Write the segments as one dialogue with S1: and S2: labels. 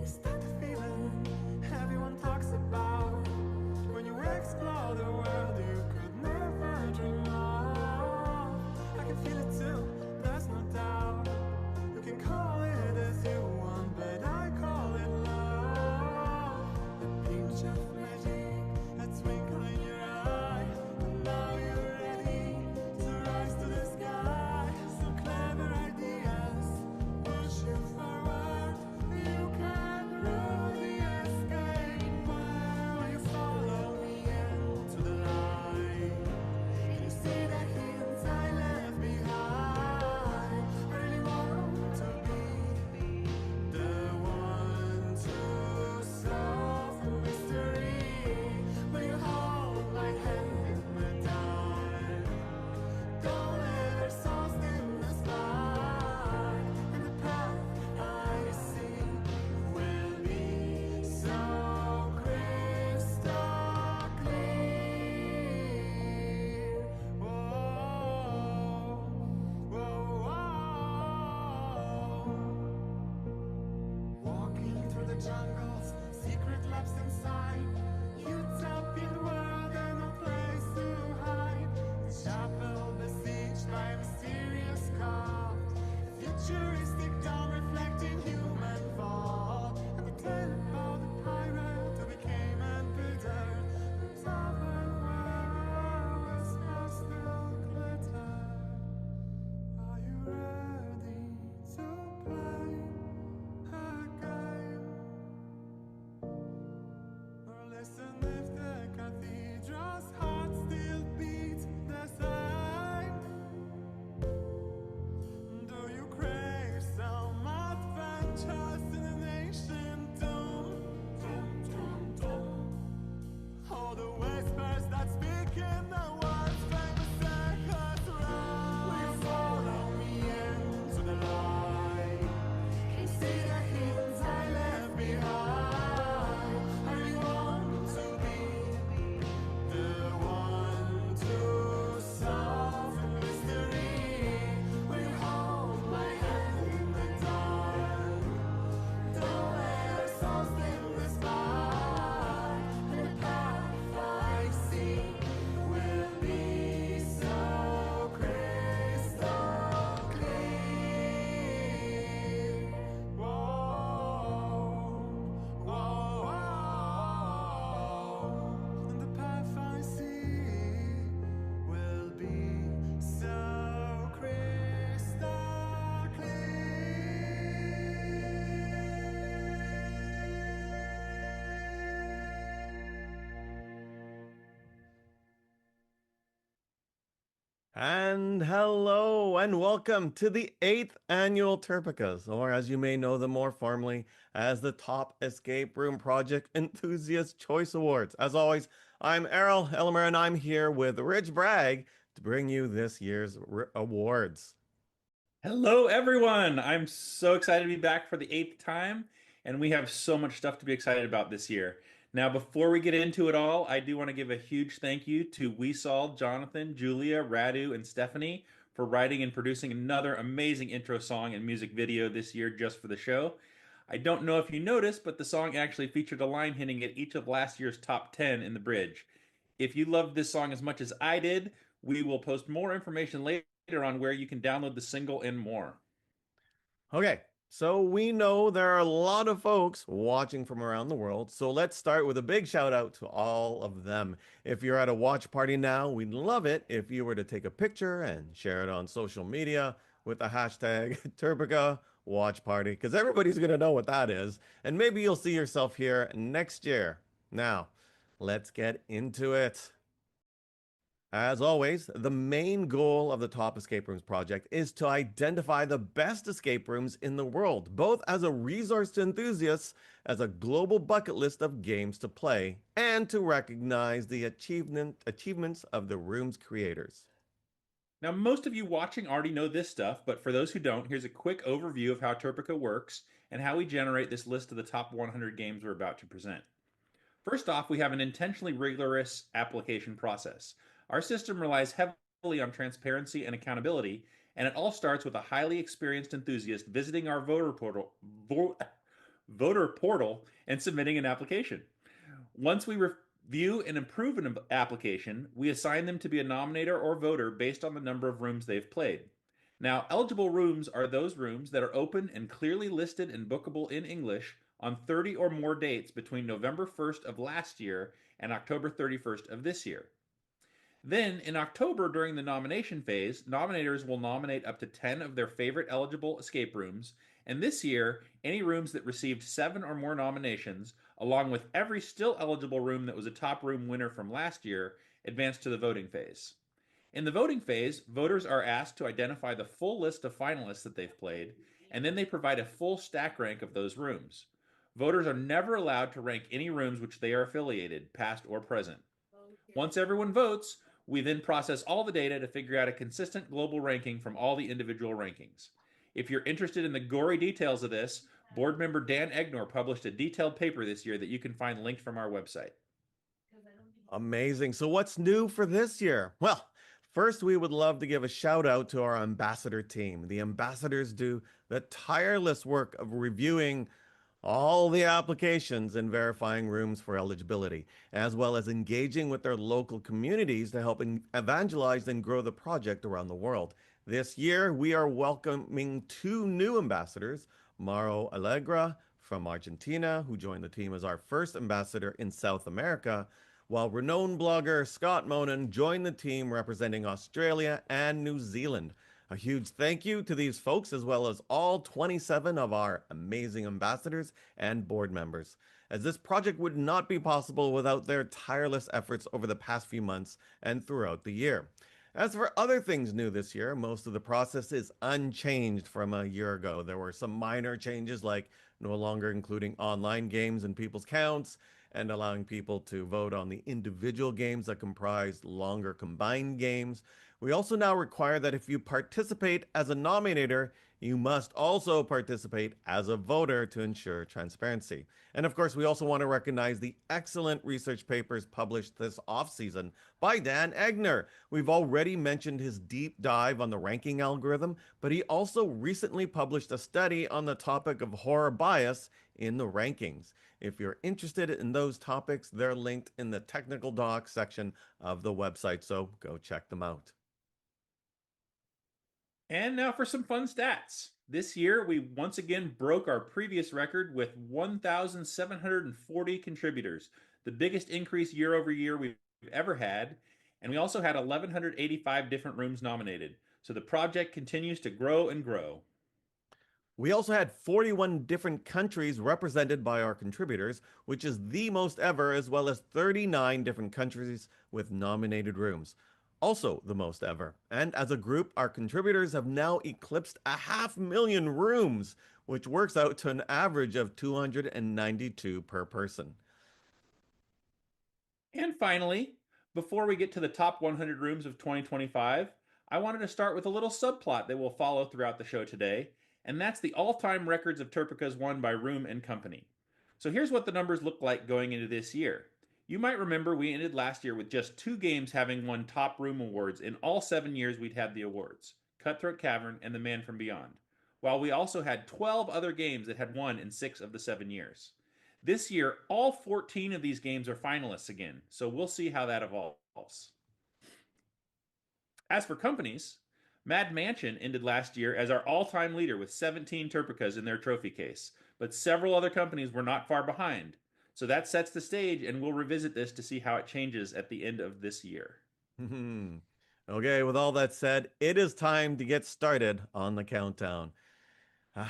S1: Is that the feeling everyone talks about? When you explore the world you could never dream of. I can feel it too, there's no doubt. You can call it as you want, but I call it love. A pinch of magic, a twinkle in your eye, and now you're ready to rise to the sky. Some clever ideas push you forward. You can really escape when you follow me into the light. Can you see the hints I left behind? I really want to be the one to solve the mystery. When you hold my hand in the dark, don't let our souls dim the spark. And the path I see will be so crystal clear. Whoa, whoa, whoa. Walking through the jungles, secret labs inside. Utopian world and no place to hide. The chapel besieged by a mysterious call. Futuristic dawn reflecting human fall. And the tale about the pirate who became unbitter. The tavern where whispers still glitter. Are you ready to play a game? Or listen if the cathedral's heart still beats the same. Do you crave some adventures in an ancient tomb? All the whispers that speak in the words famous echoes rise. Will you follow me into the light? Can you see the hints I left behind? I really want to be the one to solve the mystery. Will you hold my hand in the dark? Don't let our souls dim the spark. And the path I see will be so crystal clear. Whoa, whoa, whoa. And the path I see will be so crystal
S2: And hello and welcome to the 8th annual TERPECAs, or as you may know them more formally as the Top Escape Room Project Enthusiast Choice Awards. As always, I'm Errol Elmer and I'm here with Rich Bragg to bring you this year's awards.
S3: Hello, everyone. I'm so excited to be back for the eighth time, and we have so much stuff to be excited about this year. Now, before we get into it all, I do want to give a huge thank you to Weesal, Jonathan, Julia, Radu, and Stephanie for writing and producing another amazing intro song and music video this year just for the show. I don't know if you noticed, but the song actually featured a line hitting at each of last year's top 10 in the bridge. If you loved this song as much as I did, we will post more information later on where you can download the single and more.
S2: Okay, so we know there are a lot of folks watching from around the world, so let's start with a big shout out to all of them. If you're at a watch party now, we'd love it if you were to take a picture and share it on social media with the hashtag TERPECA watch party, because everybody's going to know what that is, and maybe you'll see yourself here next year. Now, let's get into it. As always, the main goal of the Top Escape Rooms project is to identify the best escape rooms in the world, both as a resource to enthusiasts, as a global bucket list of games to play, and to recognize the achievements of the room's creators.
S3: Now, most of you watching already know this stuff, but for those who don't, here's a quick overview of how Terpica works and how we generate this list of the top 100 games we're about to present. First off, we have an intentionally rigorous application process. Our system relies heavily on transparency and accountability, and it all starts with a highly experienced enthusiast visiting our voter portal, and submitting an application. Once we review and approve an application, we assign them to be a nominator or voter based on the number of rooms they've played. Now, eligible rooms are those rooms that are open and clearly listed and bookable in English on 30 or more dates between November 1st of last year and October 31st of this year. Then, in October, during the nomination phase, nominators will nominate up to 10 of their favorite eligible escape rooms, and this year, any rooms that received 7 or more nominations, along with every still eligible room that was a top room winner from last year, advanced to the voting phase. In the voting phase, voters are asked to identify the full list of finalists that they've played, and then they provide a full stack rank of those rooms. Voters are never allowed to rank any rooms which they are affiliated, past or present. Once everyone votes, we then process all the data to figure out a consistent global ranking from all the individual rankings. If you're interested in the gory details of this, board member Dan Egnor published a detailed paper this year that you can find linked from our website.
S2: Amazing. So, what's new for this year? Well, first, we would love to give a shout out to our ambassador team. The ambassadors do the tireless work of reviewing all the applications and verifying rooms for eligibility, as well as engaging with their local communities to help evangelize and grow the project around the world. This year, we are welcoming two new ambassadors, Mauro Allegra from Argentina, who joined the team as our first ambassador in South America, while renowned blogger Scott Monan joined the team representing Australia and New Zealand. A huge thank you to these folks, as well as all 27 of our amazing ambassadors and board members, as this project would not be possible without their tireless efforts over the past few months and throughout the year. As for other things new this year, most of the process is unchanged from a year ago. There were some minor changes, like no longer including online games in people's counts and allowing people to vote on the individual games that comprise longer combined games. We also now require that if you participate as a nominator, you must also participate as a voter to ensure transparency. And of course, we also want to recognize the excellent research papers published this off-season by Dan Egnor. We've already mentioned his deep dive on the ranking algorithm, but he also recently published a study on the topic of horror bias in the rankings. If you're interested in those topics, they're linked in the technical docs section of the website, so go check them out.
S3: And now for some fun stats. This year, we once again broke our previous record with 1,740 contributors, the biggest increase year over year we've ever had. And we also had 1,185 different rooms nominated. So the project continues to grow and grow.
S2: We also had 41 different countries represented by our contributors, which is the most ever, as well as 39 different countries with nominated rooms. Also the most ever. And as a group, our contributors have now eclipsed 500,000 rooms, which works out to an average of 292 per person.
S3: And finally, before we get to the top 100 rooms of 2025, I wanted to start with a little subplot that will follow throughout the show today, and that's the all-time records of TERPECAs won by room and company. So here's what the numbers look like going into this year. You might remember we ended last year with just 2 games having won top room awards in all 7 years we'd had the awards, Cutthroat Cavern and The Man from Beyond, while we also had 12 other games that had won in 6 of the 7 years. This year, all 14 of these games are finalists again, so we'll see how that evolves. As for companies, Mad Mansion ended last year as our all-time leader with 17 TERPECAs in their trophy case, but several other companies were not far behind. So that sets the stage, and we'll revisit this to see how it changes at the end of this year.
S2: Okay, with all that said, it is time to get started on the countdown.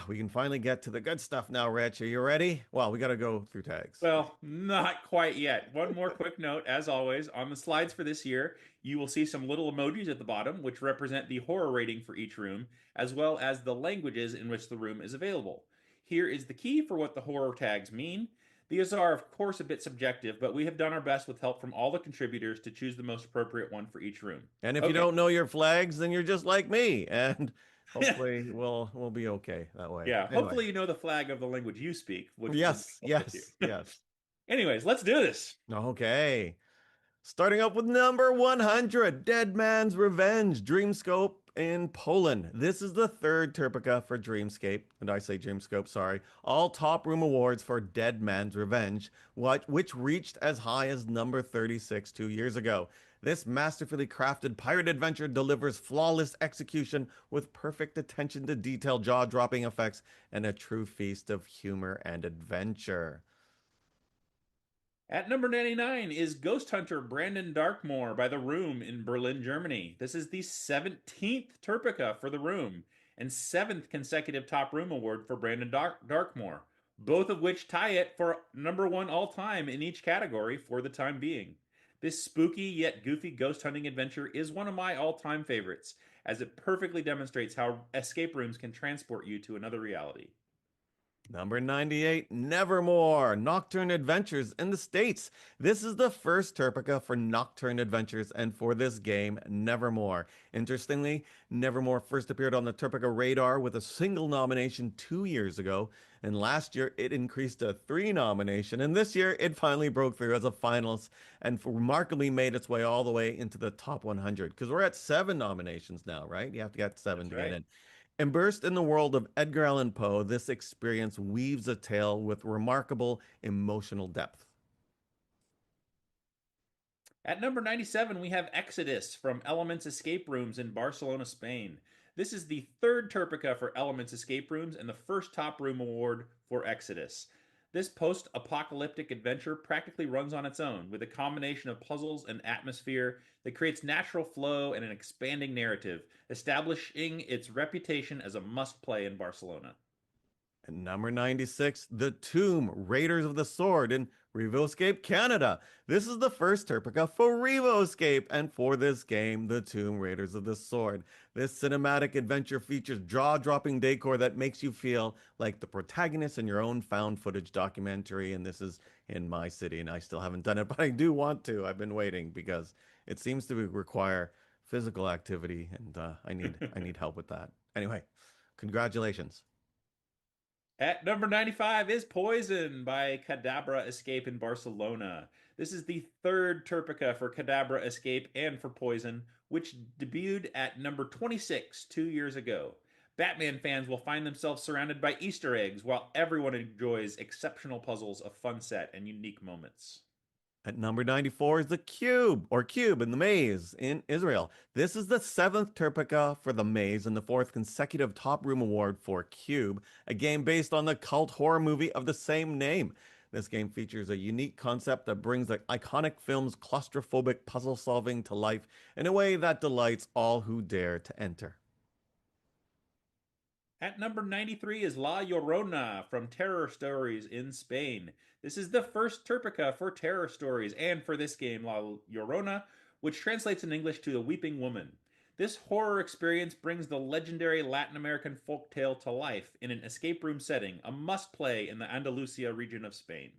S2: We can finally get to the good stuff now, Rich. Are you ready? Well, we got to go through tags.
S3: Well, not quite yet. One more quick note, as always, on the slides for this year, you will see some little emojis at the bottom, which represent the horror rating for each room, as well as the languages in which the room is available. Here is the key for what the horror tags mean. These are, of course, a bit subjective, but we have done our best with help from all the contributors to choose the most appropriate one for each room.
S2: And if you don't know your flags, then you're just like me, and hopefully we'll be okay that way.
S3: Yeah,
S2: Anyway.
S3: hopefully you know the flag of the language you speak.
S2: Yes.
S3: Anyways, let's do this.
S2: Okay. Starting up with number 100, Dead Man's Revenge, Dreamscope in Poland. This is the third Terpica for Dreamscape, and I say Dreamscope, sorry. All top room awards for Dead Man's Revenge, which reached as high as number 36 2 years ago. This masterfully crafted pirate adventure delivers flawless execution with perfect attention to detail, jaw-dropping effects, and a true feast of humor and adventure.
S3: At number 99 is Ghost Hunter Brandon Darkmoor by The Room in Berlin, Germany. This is the 17th Terpica for The Room and 7th consecutive Top Room Award for Brandon Darkmoor, both of which tie it for number one all time in each category for the time being. This spooky yet goofy ghost hunting adventure is one of my all time favorites, as it perfectly demonstrates how escape rooms can transport you to another reality.
S2: Number 98, Nevermore, Nocturne Adventures in the States. This is the first Terpica for Nocturne Adventures and for this game, Nevermore. Interestingly, Nevermore first appeared on the Terpica radar with a single nomination 2 years ago, and last year it increased to three nomination, and this year it finally broke through as a finalist and remarkably made its way all the way into the top 100, because we're at seven nominations now, right? You have to get seven
S3: That's
S2: to get
S3: right.
S2: in. Immersed in the world of Edgar Allan Poe, this experience weaves a tale with remarkable emotional depth.
S3: At number 97, we have Exodus from Elements Escape Rooms in Barcelona, Spain. This is the third Terpica for Elements Escape Rooms and the first Top Room Award for Exodus. This post apocalyptic adventure practically runs on its own, with a combination of puzzles and atmosphere that creates natural flow and an expanding narrative, establishing its reputation as a must play in Barcelona.
S2: And number 96, The Tomb, Raiders of the Sword in RevoEscape Canada. This is the first Terpica for RevoEscape, and for this game, The Tomb, Raiders of the Sword. This cinematic adventure features jaw-dropping decor that makes you feel like the protagonist in your own found footage documentary, and this is in my city, and I still haven't done it, but I do want to. I've been waiting because it seems to require physical activity, and I need help with that. Anyway, congratulations.
S3: At number 95 is Poison by Cadabra Escape in Barcelona. This is the third Terpica for Cadabra Escape and for Poison, which debuted at number 26 2 years ago. Batman fans will find themselves surrounded by Easter eggs while everyone enjoys exceptional puzzles, a fun set, and unique moments.
S2: At number 94 is the Cube, or Cube in the Maze in Israel. This is the seventh Terpica for the Maze and the fourth consecutive Top Room Award for Cube, a game based on the cult horror movie of the same name. This game features a unique concept that brings the iconic film's claustrophobic puzzle solving to life in a way that delights all who dare to enter.
S3: At number 93 is La Llorona from Terror Stories in Spain. This is the first Terpica for Terror Stories and for this game, La Llorona, which translates in English to the Weeping Woman. This horror experience brings the legendary Latin American folktale to life in an escape room setting, a must play in the Andalusia region of Spain.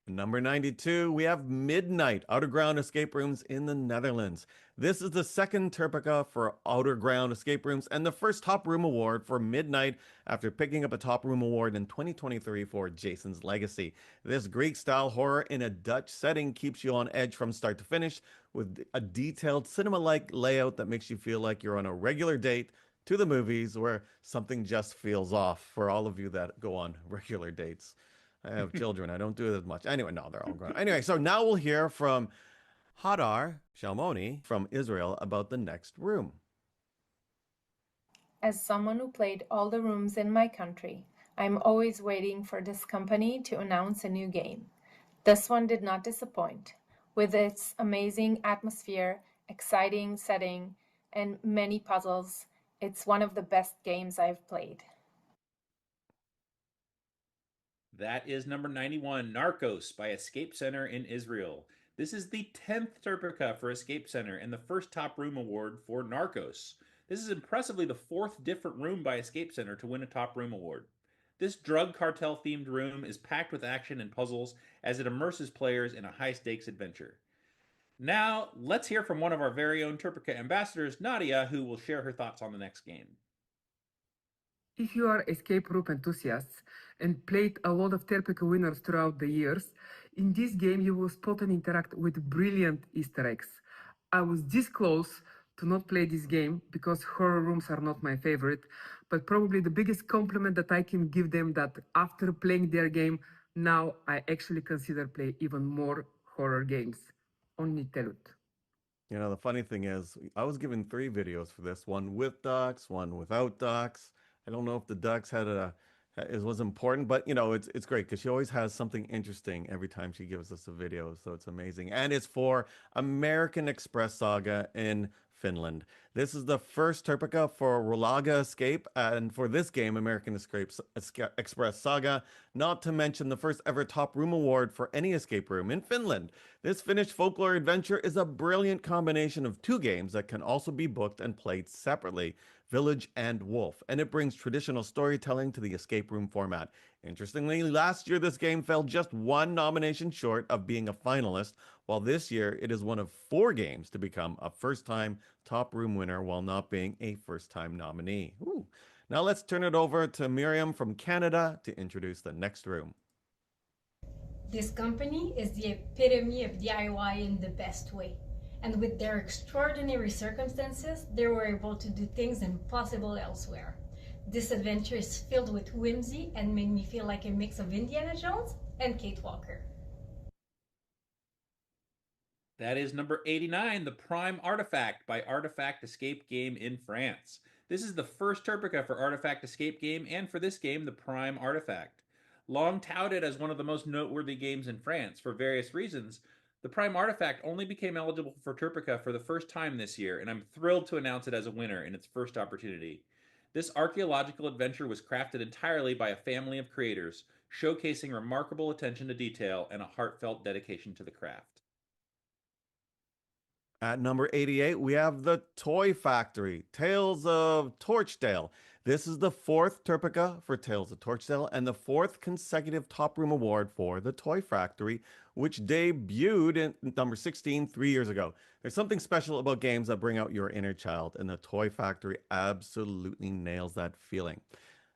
S2: Number 92, we have Midnight Outer Ground Escape Rooms in the Netherlands. This is the second Terpica for Outer Ground Escape Rooms and the first Top Room Award for Midnight after picking up a Top Room Award in 2023 for Jason's Legacy. This Greek style horror in a Dutch setting keeps you on edge from start to finish with a detailed cinema like layout that makes you feel like you're on a regular date to the movies where something just feels off for all of you that go on regular dates. I have children. I don't do it as much. Anyway, no, they're all grown. Anyway, so now we'll hear from Hadar Shalmoni from Israel about the next room.
S4: As someone who played all the rooms in my country, I'm always waiting for this company to announce a new game. This one did not disappoint. With its amazing atmosphere, exciting setting, and many puzzles, it's one of the best games I've played.
S3: That is number 91, Narcos by Escape Center in Israel. This is the 10th Terpica for Escape Center and the first Top Room Award for Narcos. This is impressively the fourth different room by Escape Center to win a Top Room Award. This drug cartel themed room is packed with action and puzzles as it immerses players in a high stakes adventure. Now, let's hear from one of our very own Terpica ambassadors, Nadia, who will share her thoughts on the next game.
S5: If you are escape room enthusiasts and played a lot of TERPECA winners throughout the years, in this game you will spot and interact with brilliant Easter eggs. I was this close to not play this game because horror rooms are not my favorite, but probably the biggest compliment that I can give them that after playing their game, now I actually consider play even more horror games. Only tell it.
S2: You know, the funny thing is, I was given three videos for this, one with ducks, one without ducks. I don't know if the ducks had it was important, but you know, it's great because she always has something interesting every time she gives us a video, so it's amazing. And it's for American Express Saga in Finland. This is the first Terpika for Rolaga Escape, and for this game, Express Saga, not to mention the first ever top room award for any escape room in Finland. This Finnish folklore adventure is a brilliant combination of two games that can also be booked and played separately, Village and Wolf, and it brings traditional storytelling to the escape room format. Interestingly, last year this game fell just one nomination short of being a finalist, while this year it is one of four games to become a first time top room winner while not being a first time nominee. Ooh. Now let's turn it over to Miriam from Canada to introduce the next room.
S6: This company is the epitome of DIY in the best way. And with their extraordinary circumstances, they were able to do things impossible elsewhere. This adventure is filled with whimsy and made me feel like a mix of Indiana Jones and Kate Walker.
S3: That is number 89, The Prime Artifact by Artifact Escape Game in France. This is the first Terpika for Artifact Escape Game and for this game, The Prime Artifact. Long touted as one of the most noteworthy games in France for various reasons, the Prime Artifact only became eligible for Terpika for the first time this year, and I'm thrilled to announce it as a winner in its first opportunity. This archaeological adventure was crafted entirely by a family of creators, showcasing remarkable attention to detail and a heartfelt dedication to the craft.
S2: At number 88, we have The Toy Factory, Tales of Torchdale. This is the fourth Terpika for Tales of Torchdale and the fourth consecutive Top Room Award for The Toy Factory, which debuted in number 16 3 years ago. There's something special about games that bring out your inner child, and The Toy Factory absolutely nails that feeling.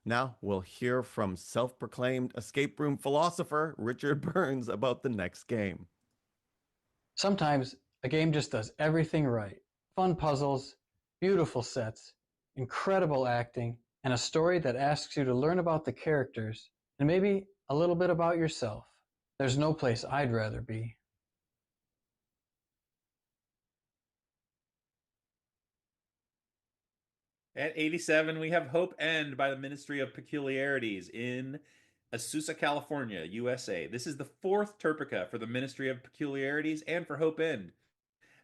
S2: Now we'll hear from self-proclaimed escape room philosopher Richard Burns about the next game.
S7: Sometimes a game just does everything right. Fun puzzles, beautiful sets, incredible acting, and a story that asks you to learn about the characters and maybe a little bit about yourself. There's no place I'd rather be.
S3: At 87, we have Hope End by the Ministry of Peculiarities in Azusa, California, USA. This is the fourth Terpika for the Ministry of Peculiarities and for Hope End,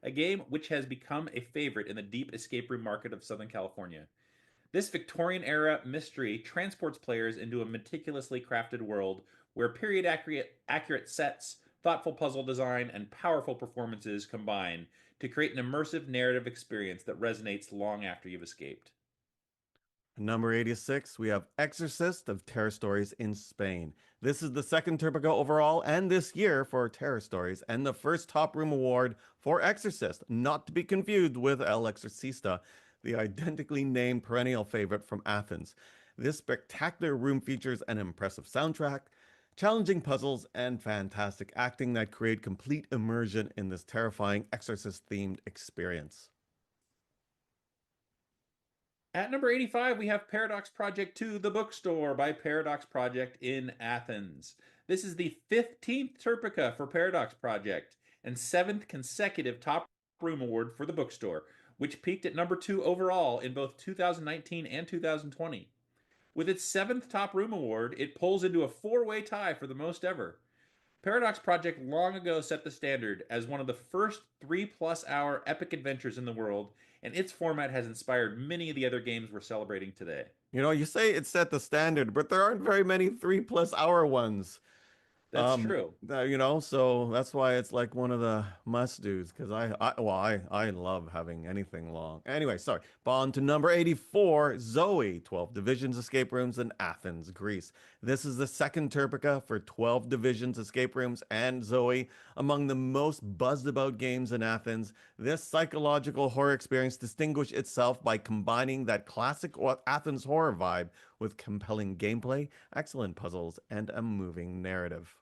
S3: a game which has become a favorite in the deep escape room market of Southern California. This Victorian era mystery transports players into a meticulously crafted world where period accurate sets, thoughtful puzzle design, and powerful performances combine to create an immersive narrative experience that resonates long after you've escaped.
S2: Number 86, we have Exorcist of Terror Stories in Spain. This is the second Terpika overall and this year for Terror Stories, and the first Top Room Award for Exorcist, not to be confused with El Exorcista, the identically named perennial favorite from Athens. This spectacular room features an impressive soundtrack, challenging puzzles, and fantastic acting that create complete immersion in this terrifying Exorcist-themed experience.
S3: At number 85, we have Paradox Project 2, The Bookstore by Paradox Project in Athens. This is the 15th Terpika for Paradox Project and 7th consecutive Top Room Award for The Bookstore, which peaked at number 2 overall in both 2019 and 2020. With its 7th Top Room Award, it pulls into a four-way tie for the most ever. Paradox Project long ago set the standard as one of the first 3+ hour epic adventures in the world, and its format has inspired many of the other games we're celebrating today.
S2: You know, you say it set the standard, but there aren't very many 3+ hour ones.
S3: That's true.
S2: You know, so that's why it's like one of the must-dos, because I love having anything long. Anyway, sorry. On to number 84, Zoe, 12 Divisions Escape Rooms in Athens, Greece. This is the second Terpika for 12 Divisions Escape Rooms and Zoe, among the most buzzed about games in Athens. This psychological horror experience distinguished itself by combining that classic Athens horror vibe with compelling gameplay, excellent puzzles, and a moving narrative.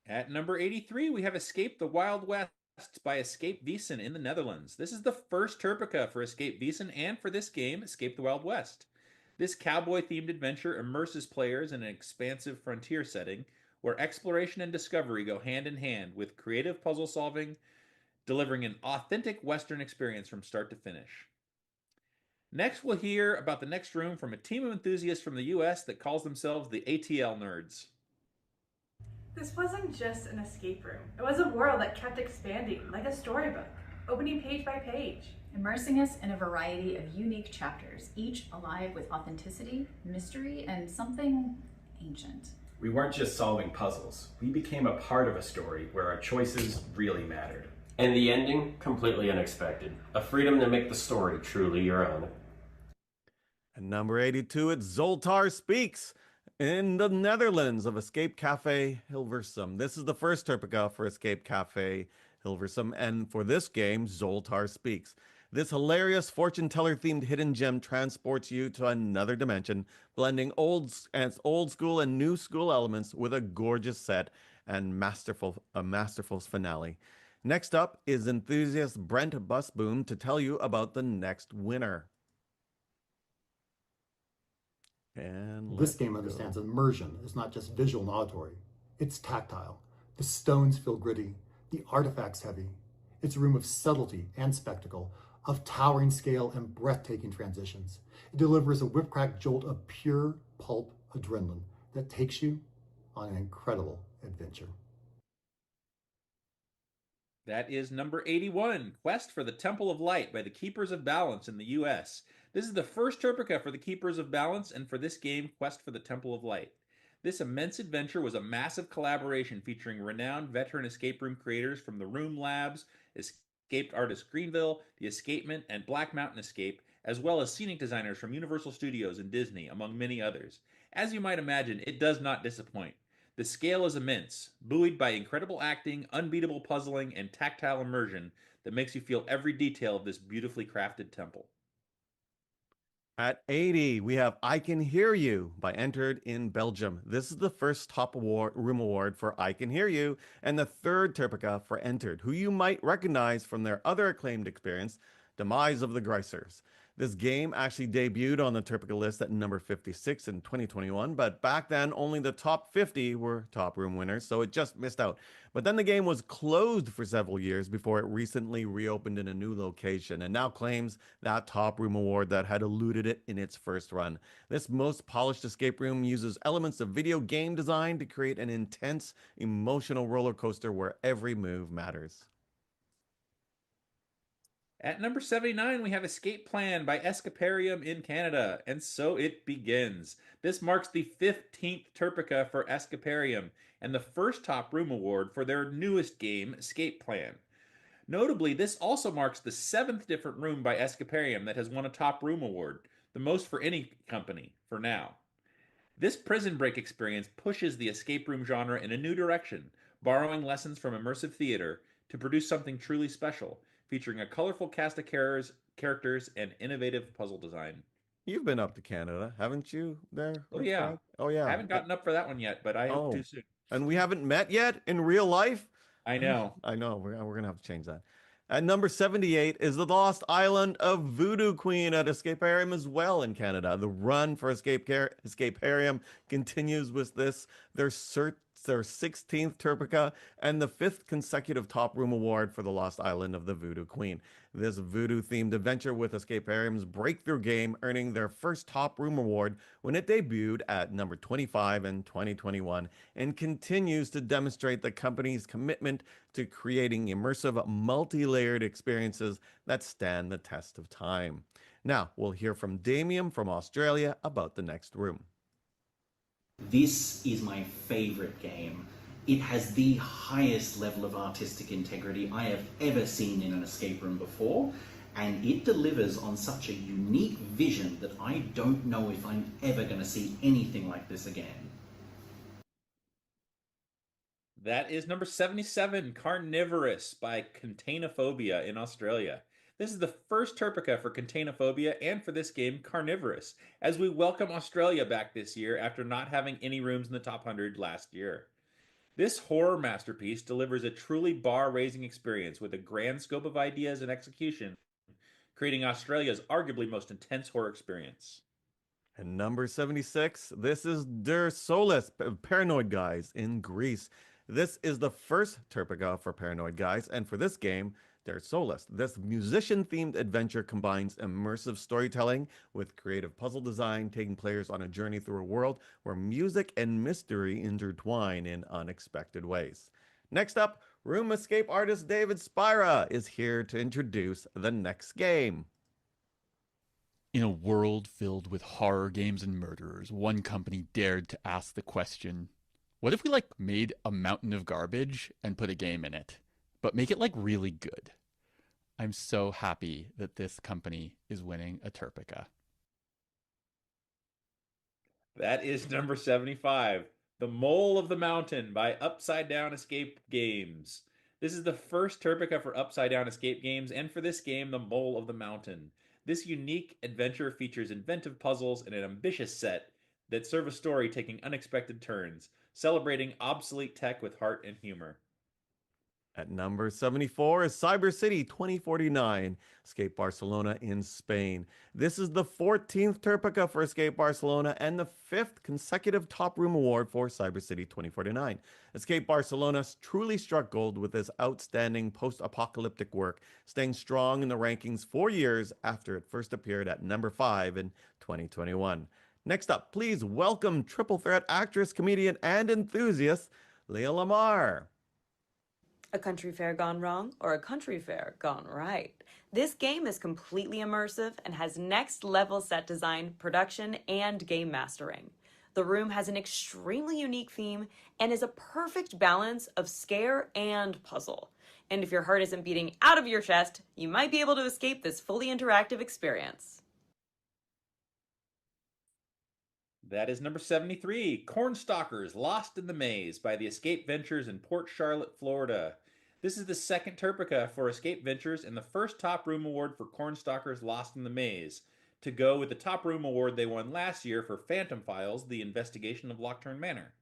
S3: At number 83, we have Escape the Wild West by Escape Wiesen in the Netherlands. This is the first Terpeka for Escape Wiesen and for this game, Escape the Wild West. This cowboy-themed adventure immerses players in an expansive frontier setting where exploration and discovery go hand in hand with creative puzzle solving, delivering an authentic Western experience from start to finish. Next, we'll hear about the next room from a team of enthusiasts from the US that calls themselves the ATL Nerds.
S8: This wasn't just an escape room. It was a world that kept expanding, like a storybook, opening page by page,
S9: immersing us in a variety of unique chapters, each alive with authenticity, mystery, and something ancient.
S10: We weren't just solving puzzles. We became a part of a story where our choices really mattered.
S11: And the ending, completely unexpected. A freedom to make the story truly your own.
S2: And number 82, it's Zoltar Speaks in the Netherlands of Escape Cafe Hilversum. This is the first Terpeka for Escape Cafe Hilversum, and for this game, Zoltar Speaks. This hilarious fortune teller themed hidden gem transports you to another dimension, blending old school and new school elements with a gorgeous set and masterful finale. Next up is enthusiast Brent Busboom to tell you about the next winner. And
S12: this game understands immersion is not just visual and auditory. It's tactile. The stones feel gritty, the artifacts heavy. It's a room of subtlety and spectacle, of towering scale and breathtaking transitions. It delivers a whip-crack jolt of pure pulp adrenaline that takes you on an incredible adventure.
S3: That is number 81, Quest for the Temple of Light by the Keepers of Balance in the US. This is the first Terpeka for the Keepers of Balance and for this game, Quest for the Temple of Light. This immense adventure was a massive collaboration featuring renowned veteran escape room creators from the Room Labs, Escaped Artist Greenville, The Escapement, and Black Mountain Escape, as well as scenic designers from Universal Studios and Disney, among many others. As you might imagine, it does not disappoint. The scale is immense, buoyed by incredible acting, unbeatable puzzling, and tactile immersion that makes you feel every detail of this beautifully crafted temple.
S2: At 80, we have I Can Hear You by Entered in Belgium. This is the first top room award for I Can Hear You and the third Terpeka for Entered, who you might recognize from their other acclaimed experience, Demise of the Greisers. This game actually debuted on the Terpeka list at number 56 in 2021, but back then only the top 50 were top room winners, so it just missed out. But then the game was closed for several years before it recently reopened in a new location and now claims that top room award that had eluded it in its first run. This most polished escape room uses elements of video game design to create an intense, emotional roller coaster where every move matters.
S3: At number 79, we have Escape Plan by Escaparium in Canada, and so it begins. This marks the 15th Terpeka for Escaparium, and the first top room award for their newest game, Escape Plan. Notably, this also marks the 7th different room by Escaparium that has won a top room award, the most for any company, for now. This prison break experience pushes the escape room genre in a new direction, borrowing lessons from immersive theater to produce something truly special, featuring a colorful cast of characters and innovative puzzle design.
S2: You've been up to Canada, haven't you, there?
S3: Oh, yeah.
S2: Oh, yeah.
S3: I haven't gotten up for that one yet, but I hope to soon.
S2: And we haven't met yet in real life?
S3: I know.
S2: I know. We're going to have to change that. At number 78 is The Lost Island of Voodoo Queen at Escaparium as well in Canada. The run for Escaparium continues with this, their 16th Terpeka and the 5th consecutive top room award for The Lost Island of the Voodoo Queen. This voodoo-themed adventure with Escaparium's breakthrough game earning their first top room award when it debuted at number 25 in 2021 and continues to demonstrate the company's commitment to creating immersive, multi-layered experiences that stand the test of time. Now, we'll hear from Damien from Australia about the next room.
S13: This is my favorite game. It has the highest level of artistic integrity I have ever seen in an escape room before, and it delivers on such a unique vision that I don't know if I'm ever going to see anything like this again.
S3: That is number 77, Carnivorous by Containophobia in Australia. This is the first Terpica for Containophobia and for this game, Carnivorous, as we welcome Australia back this year after not having any rooms in the top 100 last year. This horror masterpiece delivers a truly bar-raising experience with a grand scope of ideas and execution, creating Australia's arguably most intense horror experience.
S2: And number 76, this is Der Solus, Paranoid Guys in Greece. This is the first Terpica for Paranoid Guys, and for this game, Der Solus. This musician-themed adventure combines immersive storytelling with creative puzzle design, taking players on a journey through a world where music and mystery intertwine in unexpected ways. Next up, room escape artist David Spira is here to introduce the next game.
S14: In a world filled with horror games and murderers, one company dared to ask the question, what if we made a mountain of garbage and put a game in it, but make it really good? I'm so happy that this company is winning a Terpica.
S3: That is number 75, The Mole of the Mountain by Upside Down Escape Games. This is the first Terpica for Upside Down Escape Games, and for this game, The Mole of the Mountain. This unique adventure features inventive puzzles and an ambitious set that serve a story taking unexpected turns, celebrating obsolete tech with heart and humor.
S2: At number 74 is Cyber City 2049, Escape Barcelona in Spain. This is the 14th Terpica for Escape Barcelona and the 5th consecutive Top Room Award for Cyber City 2049. Escape Barcelona truly struck gold with this outstanding post-apocalyptic work, staying strong in the rankings 4 years after it first appeared at number 5 in 2021. Next up, please welcome triple threat actress, comedian, and enthusiast, Leah Lamar.
S15: A country fair gone wrong or a country fair gone right. This game is completely immersive and has next level set design, production, and game mastering. The room has an extremely unique theme and is a perfect balance of scare and puzzle. And if your heart isn't beating out of your chest, you might be able to escape this fully interactive experience.
S3: That is number 73, Cornstalkers Lost in the Maze by the Escape Ventures in Port Charlotte, Florida. This is the second Terpica for Escape Ventures and the first Top Room Award for Cornstalkers Lost in the Maze, to go with the Top Room Award they won last year for Phantom Files, The Investigation of Lockturn Manor.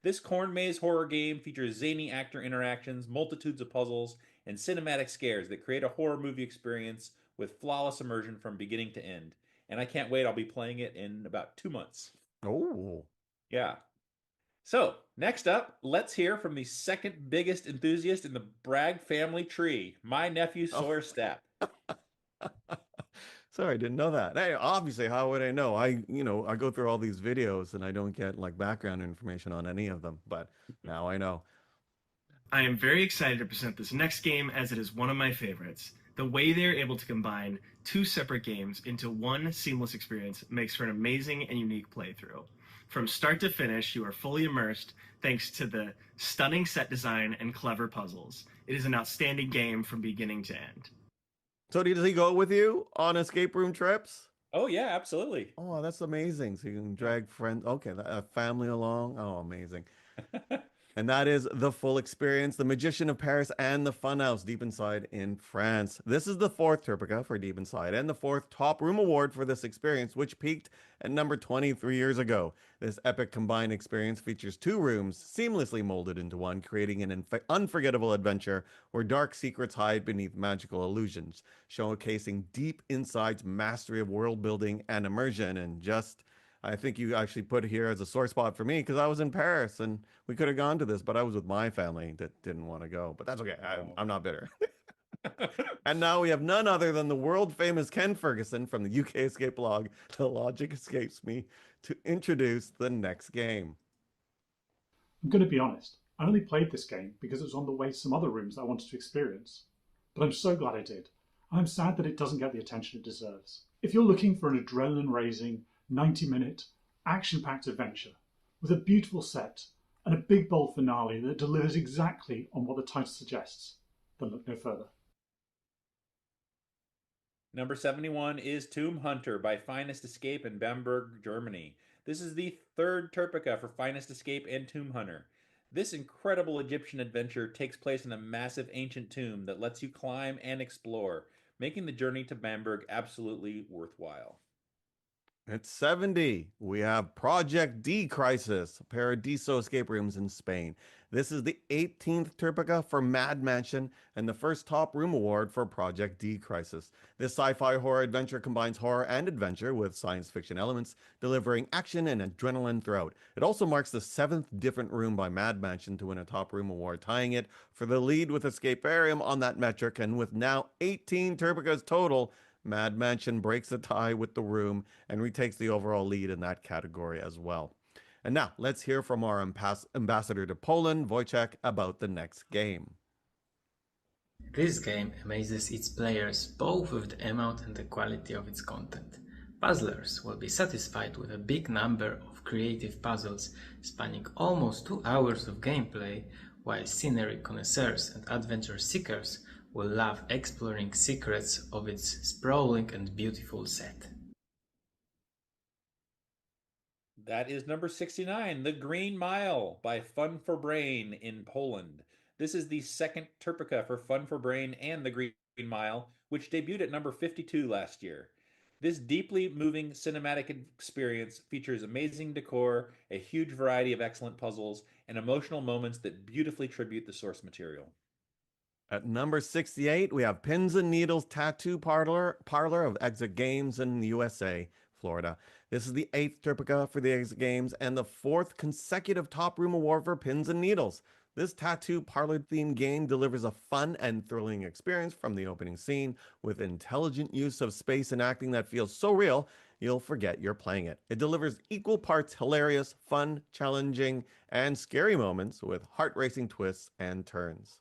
S3: This corn maze horror game features zany actor interactions, multitudes of puzzles, and cinematic scares that create a horror movie experience with flawless immersion from beginning to end. And I can't wait, I'll be playing it in about 2 months.
S2: Oh.
S3: Yeah. So, next up, let's hear from the second biggest enthusiast in the Bragg family tree, my nephew Sawyer Stapp.
S2: Sorry, I didn't know that. Hey, obviously, how would I know? I go through all these videos and I don't get background information on any of them, but now I know.
S16: I am very excited to present this next game as it is one of my favorites. The way they're able to combine two separate games into one seamless experience makes for an amazing and unique playthrough. From start to finish, you are fully immersed thanks to the stunning set design and clever puzzles. It is an outstanding game from beginning to end.
S2: So does he go with you on escape room trips?
S3: Oh, yeah, absolutely.
S2: Oh, that's amazing. So you can drag friends, okay, a family along. Oh, amazing. And that is The Full Experience, The Magician of Paris, and The Funhouse Deep Inside in France. This is the 4th Terpica for Deep Inside and the 4th Top Room Award for this experience, which peaked at number 23 years ago. This epic combined experience features 2 rooms seamlessly molded into one, creating an unforgettable adventure where dark secrets hide beneath magical illusions, showcasing Deep Inside's mastery of world building and immersion. And I think you actually put it here as a sore spot for me because I was in Paris and we could have gone to this, but I was with my family that didn't want to go. But that's okay. I'm not bitter. And now we have none other than the world famous Ken Ferguson from the UK Escape blog, The Logic Escapes Me, to introduce the next game.
S17: I'm going to be honest. I only played this game because it was on the way to some other rooms that I wanted to experience. But I'm so glad I did. I'm sad that it doesn't get the attention it deserves. If you're looking for an adrenaline-raising, 90-minute, action-packed adventure with a beautiful set and a big, bold finale that delivers exactly on what the title suggests, then look no further.
S3: Number 71 is Tomb Hunter by Finest Escape in Bamberg, Germany. This is the 3rd Terpica for Finest Escape and Tomb Hunter. This incredible Egyptian adventure takes place in a massive ancient tomb that lets you climb and explore, making the journey to Bamberg absolutely worthwhile.
S2: At 70, we have Project D Crisis, Paradiso escape rooms in Spain. This is the 18th TERPECA for Mad Mansion and the first top room award for Project D Crisis. This sci-fi horror adventure combines horror and adventure with science fiction elements, delivering action and adrenaline throughout. It also marks the 7th different room by Mad Mansion to win a top room award, tying it for the lead with Escaparium on that metric, and with now 18 TERPECAs total, Mad Mansion breaks the tie with The Room and retakes the overall lead in that category as well. And now, let's hear from our ambassador to Poland, Wojciech, about the next game.
S18: This game amazes its players both with the amount and the quality of its content. Puzzlers will be satisfied with a big number of creative puzzles spanning almost 2 hours of gameplay, while scenery connoisseurs and adventure seekers will love exploring secrets of its sprawling and beautiful set.
S3: That is number 69, The Green Mile by Fun for Brain in Poland. This is the second TERPECA for Fun for Brain and The Green Mile, which debuted at number 52 last year. This deeply moving cinematic experience features amazing decor, a huge variety of excellent puzzles, and emotional moments that beautifully tribute the source material.
S2: At number 68, we have Pins and Needles Tattoo Parlor of Exit Games in the USA, Florida. This is the 8th TERPECA for the Exit Games and the 4th consecutive top room award for Pins and Needles. This tattoo parlor-themed game delivers a fun and thrilling experience from the opening scene with intelligent use of space and acting that feels so real, you'll forget you're playing it. It delivers equal parts hilarious, fun, challenging, and scary moments with heart-racing twists and turns.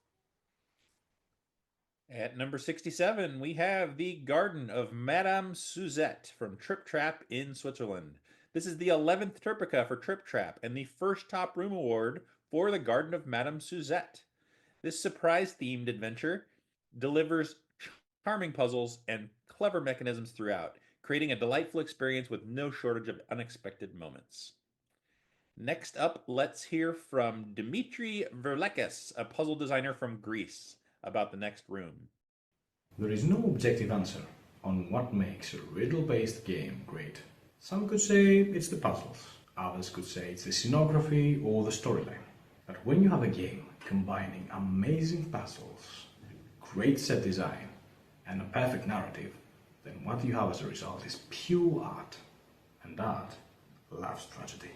S3: At number 67, we have The Garden of Madame Suzette from Trip Trap in Switzerland. This is the 11th TERPECA for Trip Trap and the first top room award for The Garden of Madame Suzette. This surprise-themed adventure delivers charming puzzles and clever mechanisms throughout, creating a delightful experience with no shortage of unexpected moments. Next up, let's hear from Dimitri Verlekes, a puzzle designer from Greece, about the next room.
S19: There is no objective answer on what makes a riddle-based game great. Some could say it's the puzzles, others could say it's the scenography or the storyline. But when you have a game combining amazing puzzles, great set design, and a perfect narrative, then what you have as a result is pure art, and art loves tragedy.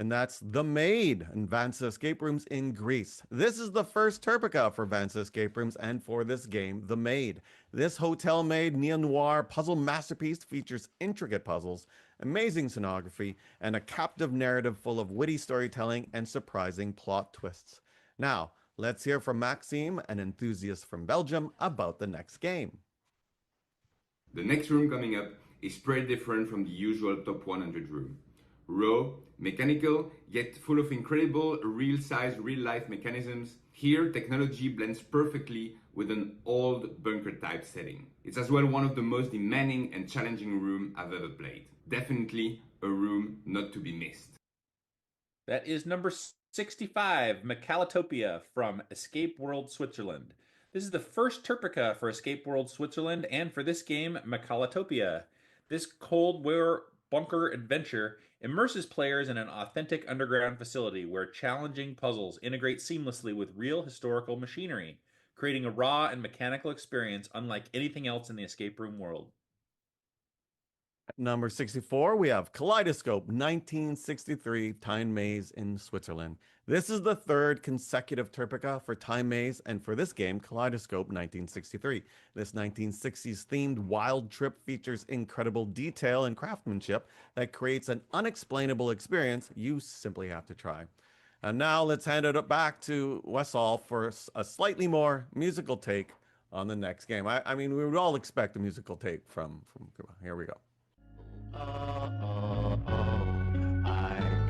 S2: And that's The Maid and Vansa Escape Rooms in Greece. This is the first TERPECA for Vansa Escape Rooms and for this game, The Maid. This hotel-made neo-noir puzzle masterpiece features intricate puzzles, amazing scenography, and a captive narrative full of witty storytelling and surprising plot twists. Now, let's hear from Maxime, an enthusiast from Belgium, about the next game.
S20: The next room coming up is pretty different from the usual top 100 room. Raw, mechanical, yet full of incredible real-size, real-life mechanisms. Here, technology blends perfectly with an old bunker-type setting. It's as well one of the most demanding and challenging rooms I've ever played. Definitely a room not to be missed.
S3: That is number 65, Mechalatopia from Escape World Switzerland. This is the first TERPECA for Escape World Switzerland and for this game, Mechalatopia. This Cold War bunker adventure immerses players in an authentic underground facility where challenging puzzles integrate seamlessly with real historical machinery, creating a raw and mechanical experience unlike anything else in the escape room world.
S2: At number 64, we have Kaleidoscope 1963 Time Maze in Switzerland. This is the third consecutive TERPECA for Time Maze and for this game, Kaleidoscope 1963. This 1960s themed wild trip features incredible detail and craftsmanship that creates an unexplainable experience you simply have to try. And now let's hand it back to Wessal for a slightly more musical take on the next game. I mean, we would all expect a musical take from here we go.
S1: I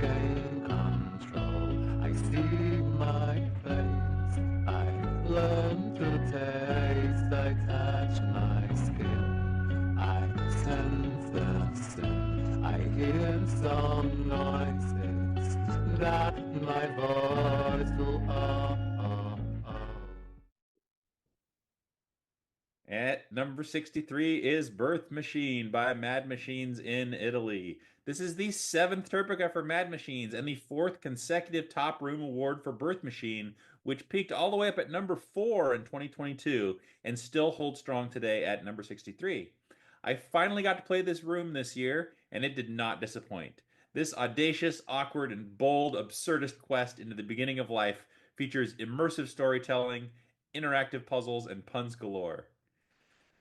S1: gain control. I see my face. I learn to taste. I touch my skin. I sense the scent. I hear some noises that my voice will.
S3: Number 63 is Birth Machine by Mad Machines in Italy. This is the seventh Terpica for Mad Machines and the fourth consecutive Top Room Award for Birth Machine, which peaked all the way up at number 4 in 2022 and still holds strong today at number 63. I finally got to play this room this year, and it did not disappoint. This audacious, awkward, and bold absurdist quest into the beginning of life features immersive storytelling, interactive puzzles, and puns galore.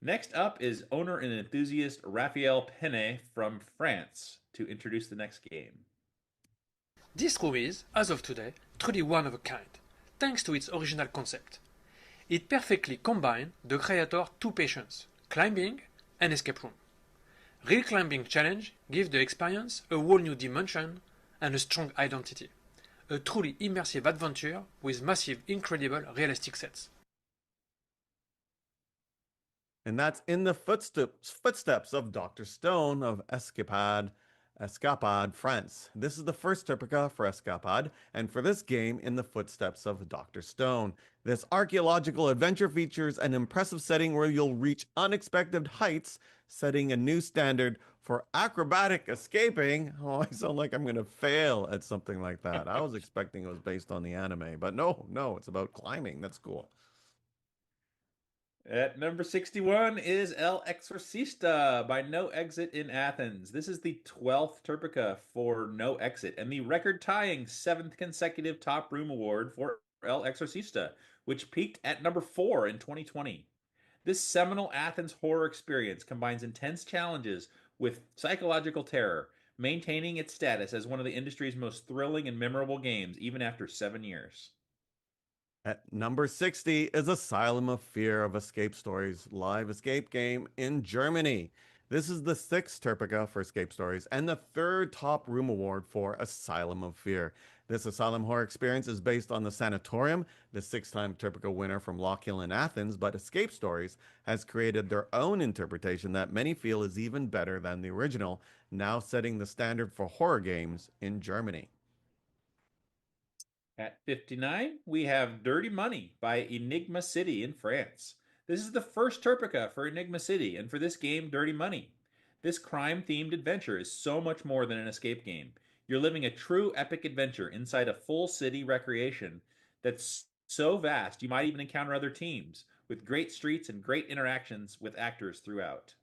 S3: Next up is owner and enthusiast Raphael Penne from France to introduce the next game.
S21: This room is, as of today, truly one of a kind, thanks to its original concept. It perfectly combines the creator's two passions, climbing and escape room. Real climbing challenge gives the experience a whole new dimension and a strong identity. A truly immersive adventure with massive, incredible, realistic sets.
S2: And that's in the footsteps of Dr. Stone of Escapade, France. This is the first Terpica for Escapade, and for this game, in the footsteps of Dr. Stone. This archaeological adventure features an impressive setting where you'll reach unexpected heights, setting a new standard for acrobatic escaping. Oh, I sound like I'm going to fail at something like that. I was expecting it was based on the anime, but no, it's about climbing. That's cool.
S3: At number 61 is El Exorcista by No Exit in Athens. This is the 12th Terpica for No Exit and the record-tying 7th consecutive Top Room Award for El Exorcista, which peaked at number 4 in 2020. This seminal Athens horror experience combines intense challenges with psychological terror, maintaining its status as one of the industry's most thrilling and memorable games even after 7 years.
S2: At number 60 is Asylum of Fear of Escape Stories live escape game in Germany. This is the 6th Terpica for Escape Stories and the 3rd Top Room Award for Asylum of Fear. This asylum horror experience is based on the Sanatorium, the 6-time Terpica winner from Lock Hill in Athens, but Escape Stories has created their own interpretation that many feel is even better than the original, now setting the standard for horror games in Germany.
S3: At 59, we have Dirty Money by Enigma City in France. This is the first Terpica for Enigma City, and for this game, Dirty Money. This crime-themed adventure is so much more than an escape game. You're living a true epic adventure inside a full city recreation that's so vast you might even encounter other teams, with great streets and great interactions with actors throughout.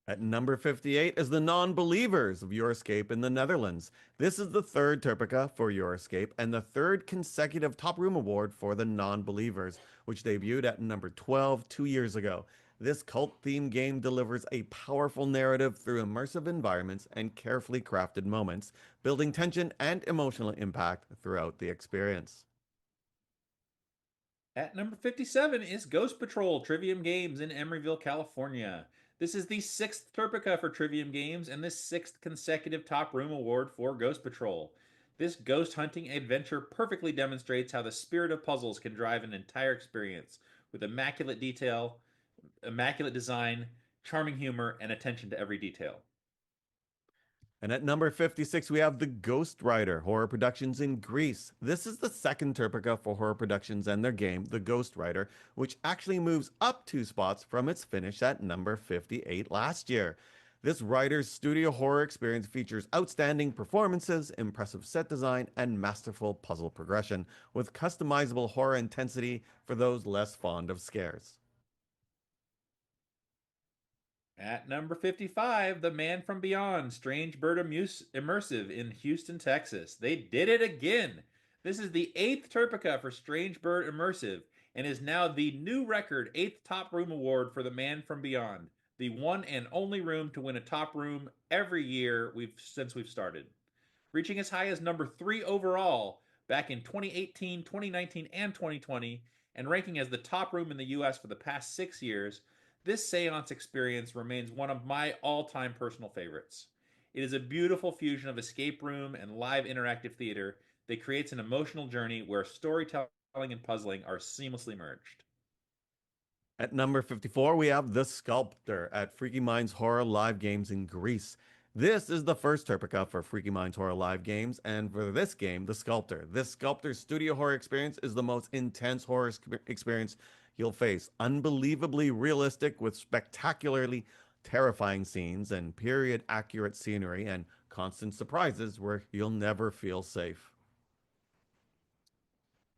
S2: At number 58 is The Non-Believers of Your Escape in the Netherlands. This is the 3rd Terpica for Your Escape and the 3rd consecutive Top Room Award for The Non-Believers, which debuted at number 12 2 years ago. This cult-themed game delivers a powerful narrative through immersive environments and carefully crafted moments, building tension and emotional impact throughout the experience.
S3: At number 57 is Ghost Patrol Trivium Games in Emeryville, California. This is the 6th Terpica for Trivium Games and the 6th consecutive Top Room Award for Ghost Patrol. This ghost hunting adventure perfectly demonstrates how the spirit of puzzles can drive an entire experience with immaculate detail, immaculate design, charming humor, and attention to every detail.
S2: And at number 56, we have The Ghost Rider Horror Productions in Greece. This is the 2nd Terpica for horror productions and their game, The Ghost Rider, which actually moves up 2 spots from its finish at number 58 last year. This writer's studio horror experience features outstanding performances, impressive set design, and masterful puzzle progression, with customizable horror intensity for those less fond of scares.
S3: At number 55, The Man from Beyond, Strange Bird Immersive in Houston, Texas. They did it again. This is the 8th Terpica for Strange Bird Immersive and is now the new record 8th Top Room Award for The Man from Beyond, the one and only room to win a top room every year since we've started. Reaching as high as number 3 overall back in 2018, 2019, and 2020, and ranking as the top room in the US for the past 6 years, this seance experience remains one of my all-time personal favorites. It is a beautiful fusion of escape room and live interactive theater that creates an emotional journey where storytelling and puzzling are seamlessly merged.
S2: At number 54, we have The Sculptor at Freaky Minds Horror Live Games in Greece. This is the first Terpica for Freaky Minds Horror Live Games, and for this game, The Sculptor. This Sculptor's studio horror experience is the most intense horror experience You'll face unbelievably realistic with spectacularly terrifying scenes and period accurate scenery and constant surprises where you'll never feel safe.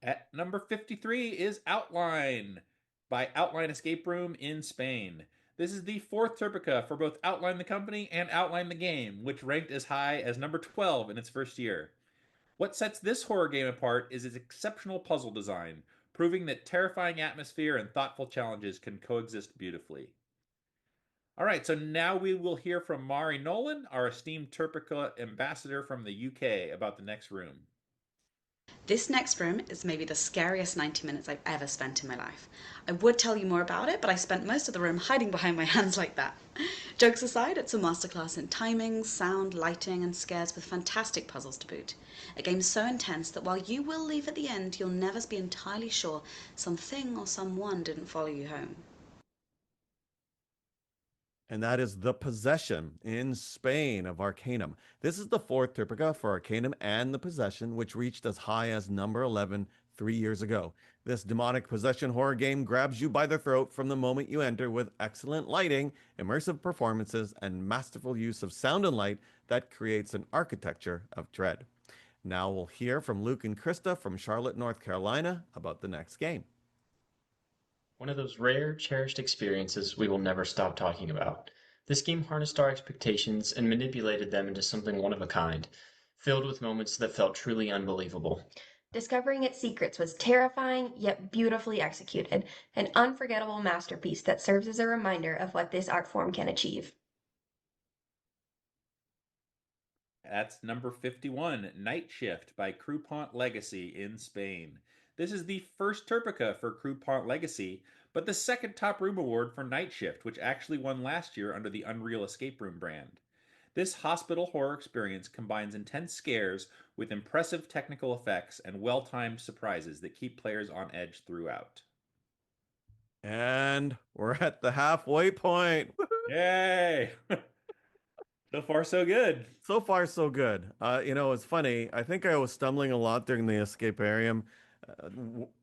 S3: At number 53 is Outline by Outline Escape Room in Spain. This is the fourth TERPECA for both Outline the company and Outline the game, which ranked as high as number 12 in its first year. What sets this horror game apart is its exceptional puzzle design, proving that terrifying atmosphere and thoughtful challenges can coexist beautifully. All right, so now we will hear from Mari Nolan, our esteemed TERPECA ambassador from the UK, about the next room.
S4: This next room is maybe the scariest 90 minutes I've ever spent in my life. I would tell you more about it, but I spent most of the room hiding behind my hands like that. Jokes aside, it's a masterclass in timing, sound, lighting, and scares with fantastic puzzles to boot. A game so intense that while you will leave at the end, you'll never be entirely sure something or someone didn't follow you home.
S2: And that is The Possession in Spain of Arcanum. This is the fourth TERPECA for Arcanum and The Possession, which reached as high as number 11 3 years ago. This demonic possession horror game grabs you by the throat from the moment you enter with excellent lighting, immersive performances, and masterful use of sound and light that creates an architecture of dread. Now we'll hear from Luke and Krista from Charlotte, North Carolina about the next game.
S22: One of those rare, cherished experiences we will never stop talking about. This game harnessed our expectations and manipulated them into something one of a kind, filled with moments that felt truly unbelievable.
S23: Discovering its secrets was terrifying, yet beautifully executed, an unforgettable masterpiece that serves as a reminder of what this art form can achieve.
S3: That's number 51, Night Shift by Croupont Legacy in Spain. This is the first TERPECA for Croupont Legacy, but the second top room award for Night Shift, which actually won last year under the Unreal Escape Room brand. This hospital horror experience combines intense scares with impressive technical effects and well-timed surprises that keep players on edge throughout.
S2: And we're at the halfway point.
S3: Yay! So far, so good.
S2: So far, so good. It's funny. I think I was stumbling a lot during the Escaparium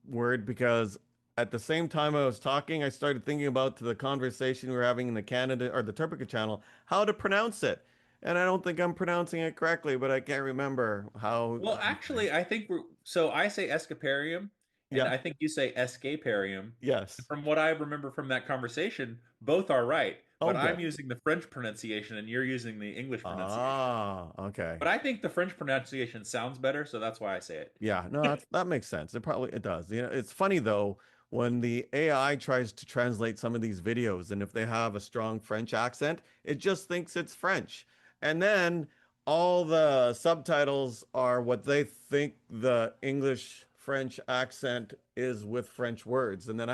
S2: word because at the same time I was talking, I started thinking about the conversation we were having in the Canada or the TERPECA channel, how to pronounce it. And I don't think I'm pronouncing it correctly, but I can't remember how.
S3: Well, actually, I think so I say Escaparium, and
S2: Yeah.
S3: I think you say Escaparium.
S2: Yes.
S3: From what I remember from that conversation, both are right. But I'm
S2: good.
S3: using the French pronunciation and you're using the English pronunciation.
S2: Ah, okay.
S3: But I think the French pronunciation sounds better, so that's why I say it.
S2: Yeah, no, that makes sense. It does. It's funny though when the AI tries to translate some of these videos, and if they have a strong French accent, it just thinks it's French, and then all the subtitles are what they think the English French accent is with French words, and then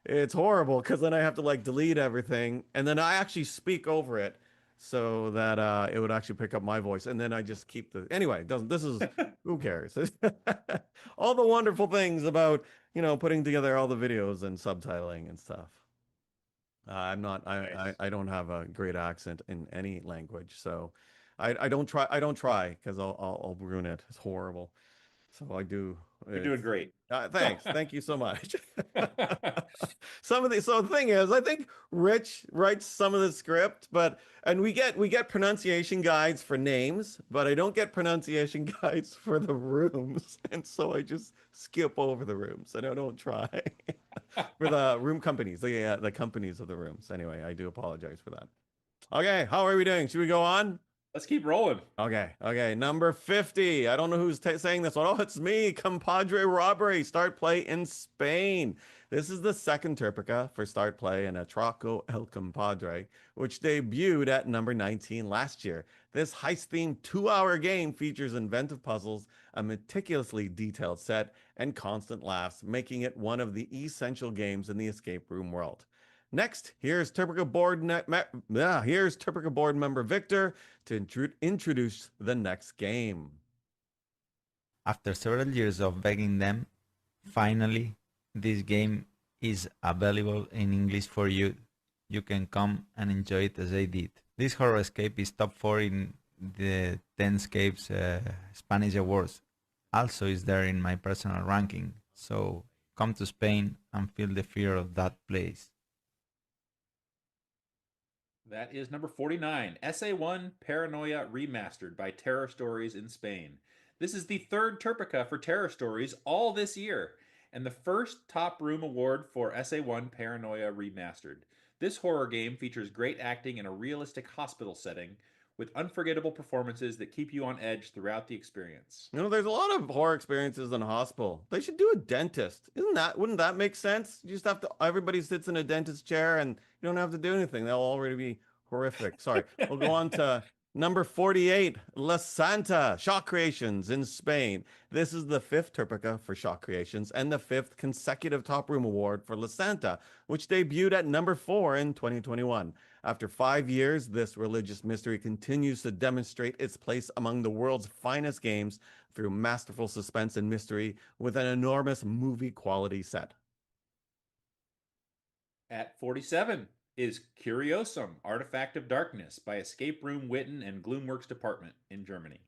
S2: it's horrible because then I have to like delete everything, and then I actually speak over it so that it would actually pick up my voice, and then I just keep anyway. This is who cares? All the wonderful things about putting together all the videos and subtitling and stuff. I don't have a great accent in any language, so I don't try because I'll ruin it. It's horrible. So I do.
S3: You're doing great.
S2: Thanks. Thank you so much. So the thing is, I think Rich writes some of the script, and we get pronunciation guides for names, but I don't get pronunciation guides for the rooms, and so I just skip over the rooms and I don't try for the room companies, the companies of the rooms. Anyway, I do apologize for that. Okay, how are we doing? Should we go on?
S3: Let's keep rolling.
S2: Okay. Number 50. I don't know who's saying this one. Oh, it's me, Compadre Robbery, Start Play in Spain. This is the second TERPECA for Start Play in Atraco El Compadre, which debuted at number 19 last year. This heist-themed 2-hour game features inventive puzzles, a meticulously detailed set, and constant laughs, making it one of the essential games in the escape room world. Next, here's TERPECA board member Victor to introduce the next game.
S24: After several years of begging them, finally, this game is available in English for you. You can come and enjoy it as I did. This horror escape is top 4 in the 10 Escapes Spanish Awards. Also is there in my personal ranking, so Come to Spain and feel the fear of that place.
S3: That is number 49, SA1 Paranoia Remastered by Terror Stories in Spain. This is the third Terpica for Terror Stories all this year, and the first Top Room Award for SA1 Paranoia Remastered. This horror game features great acting in a realistic hospital setting, with unforgettable performances that keep you on edge throughout the experience.
S2: You know, there's a lot of horror experiences in a hospital. They should do a dentist. Wouldn't that make sense? You just have to, everybody sits in a dentist chair and you don't have to do anything. They'll already be horrific. Sorry. We'll go on to number 48, La Santa, Shock Creations in Spain. This is the fifth Terpica for Shock Creations and the fifth consecutive Top Room Award for La Santa, which debuted at number 4 in 2021. After 5 years, this religious mystery continues to demonstrate its place among the world's finest games through masterful suspense and mystery with an enormous movie quality set.
S3: At 47 is Curiosum, Artifact of Darkness by Escape Room Witten and Gloomworks Department in Germany.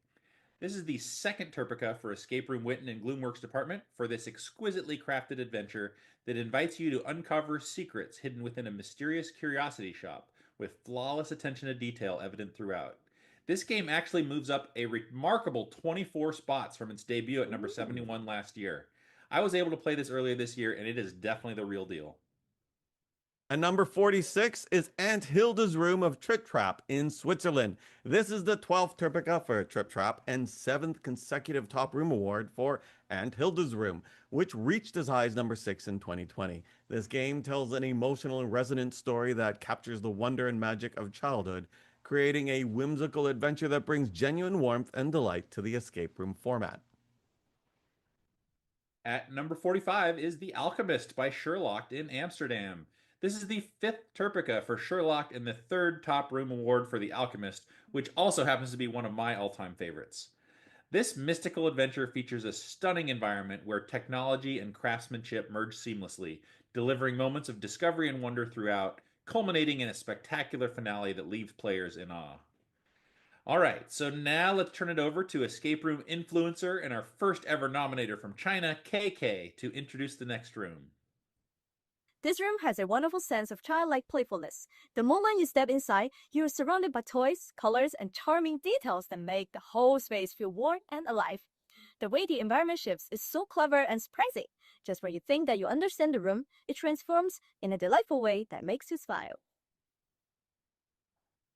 S3: This is the second Terpica for Escape Room Witten and Gloomworks Department for this exquisitely crafted adventure that invites you to uncover secrets hidden within a mysterious curiosity shop with flawless attention to detail evident throughout. This game actually moves up a remarkable 24 spots from its debut at number 71 last year. I was able to play this earlier this year, and it is definitely the real deal.
S2: And number 46 is Aunt Hilda's Room of Trip Trap in Switzerland. This is the 12th Terpica for Trip Trap and 7th consecutive Top Room Award for Aunt Hilda's Room, which reached as high as number 6 in 2020. This game tells an emotional and resonant story that captures the wonder and magic of childhood, creating a whimsical adventure that brings genuine warmth and delight to the escape room format.
S3: At number 45 is The Alchemist by Sherlock in Amsterdam. This is the fifth Terpica for Sherlock and the third Top Room Award for The Alchemist, which also happens to be one of my all-time favorites. This mystical adventure features a stunning environment where technology and craftsmanship merge seamlessly, delivering moments of discovery and wonder throughout, culminating in a spectacular finale that leaves players in awe. All right, so now let's turn it over to escape room influencer and our first ever nominator from China, KK, to introduce the next room.
S5: This room has a wonderful sense of childlike playfulness. The moment you step inside, you are surrounded by toys, colors, and charming details that make the whole space feel warm and alive. The way the environment shifts is so clever and surprising. Just when you think that you understand the room, it transforms in a delightful way that makes you smile.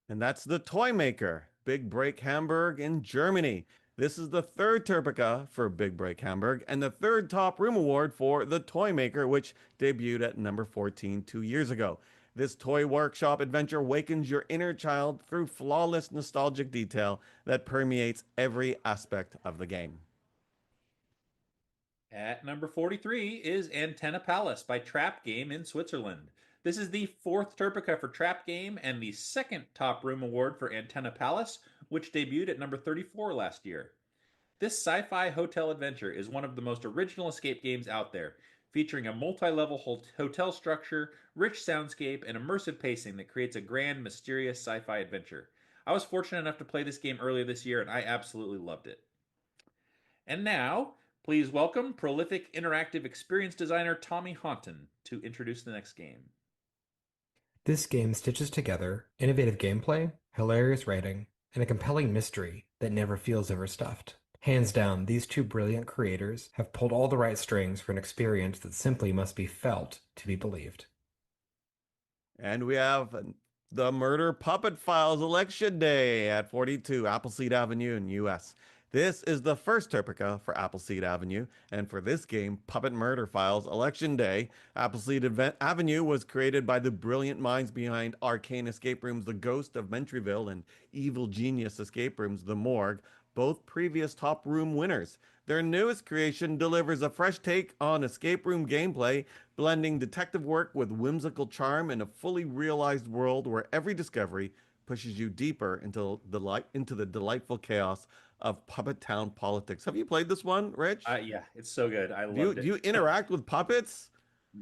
S2: And that's the Toy Maker, Big Break Hamburg in Germany. This is the third Terpica for Big Break Hamburg and the third Top Room Award for The Toy Maker, which debuted at number 14 2 years ago. This toy workshop adventure wakens your inner child through flawless nostalgic detail that permeates every aspect of the game.
S3: At number 43 is Antenna Palace by Trap Game in Switzerland. This is the fourth Terpica for Trap Game and the second Top Room Award for Antenna Palace, which debuted at number 34 last year. This sci-fi hotel adventure is one of the most original escape games out there, featuring a multi-level hotel structure, rich soundscape, and immersive pacing that creates a grand, mysterious sci-fi adventure. I was fortunate enough to play this game earlier this year, and I absolutely loved it. And now, please welcome prolific interactive experience designer Tommy Haunton to introduce the next game.
S6: This game stitches together innovative gameplay, hilarious writing, and a compelling mystery that never feels overstuffed. Hands down, these two brilliant creators have pulled all the right strings for an experience that simply must be felt to be believed.
S2: And we have the Murder Puppet Files Election Day at 42 Appleseed Avenue in US. This is the first Terpica for Appleseed Avenue, and for this game, Puppet Murder Files Election Day, Appleseed Avenue was created by the brilliant minds behind Arcane Escape Rooms The Ghost of Mentryville and Evil Genius Escape Rooms The Morgue, both previous Top Room winners. Their newest creation delivers a fresh take on escape room gameplay, blending detective work with whimsical charm in a fully realized world where every discovery pushes you deeper into the delightful chaos of Puppet Town politics. Have you played this one, Rich?
S3: Yeah, it's so good. I loved it.
S2: Do you interact with puppets?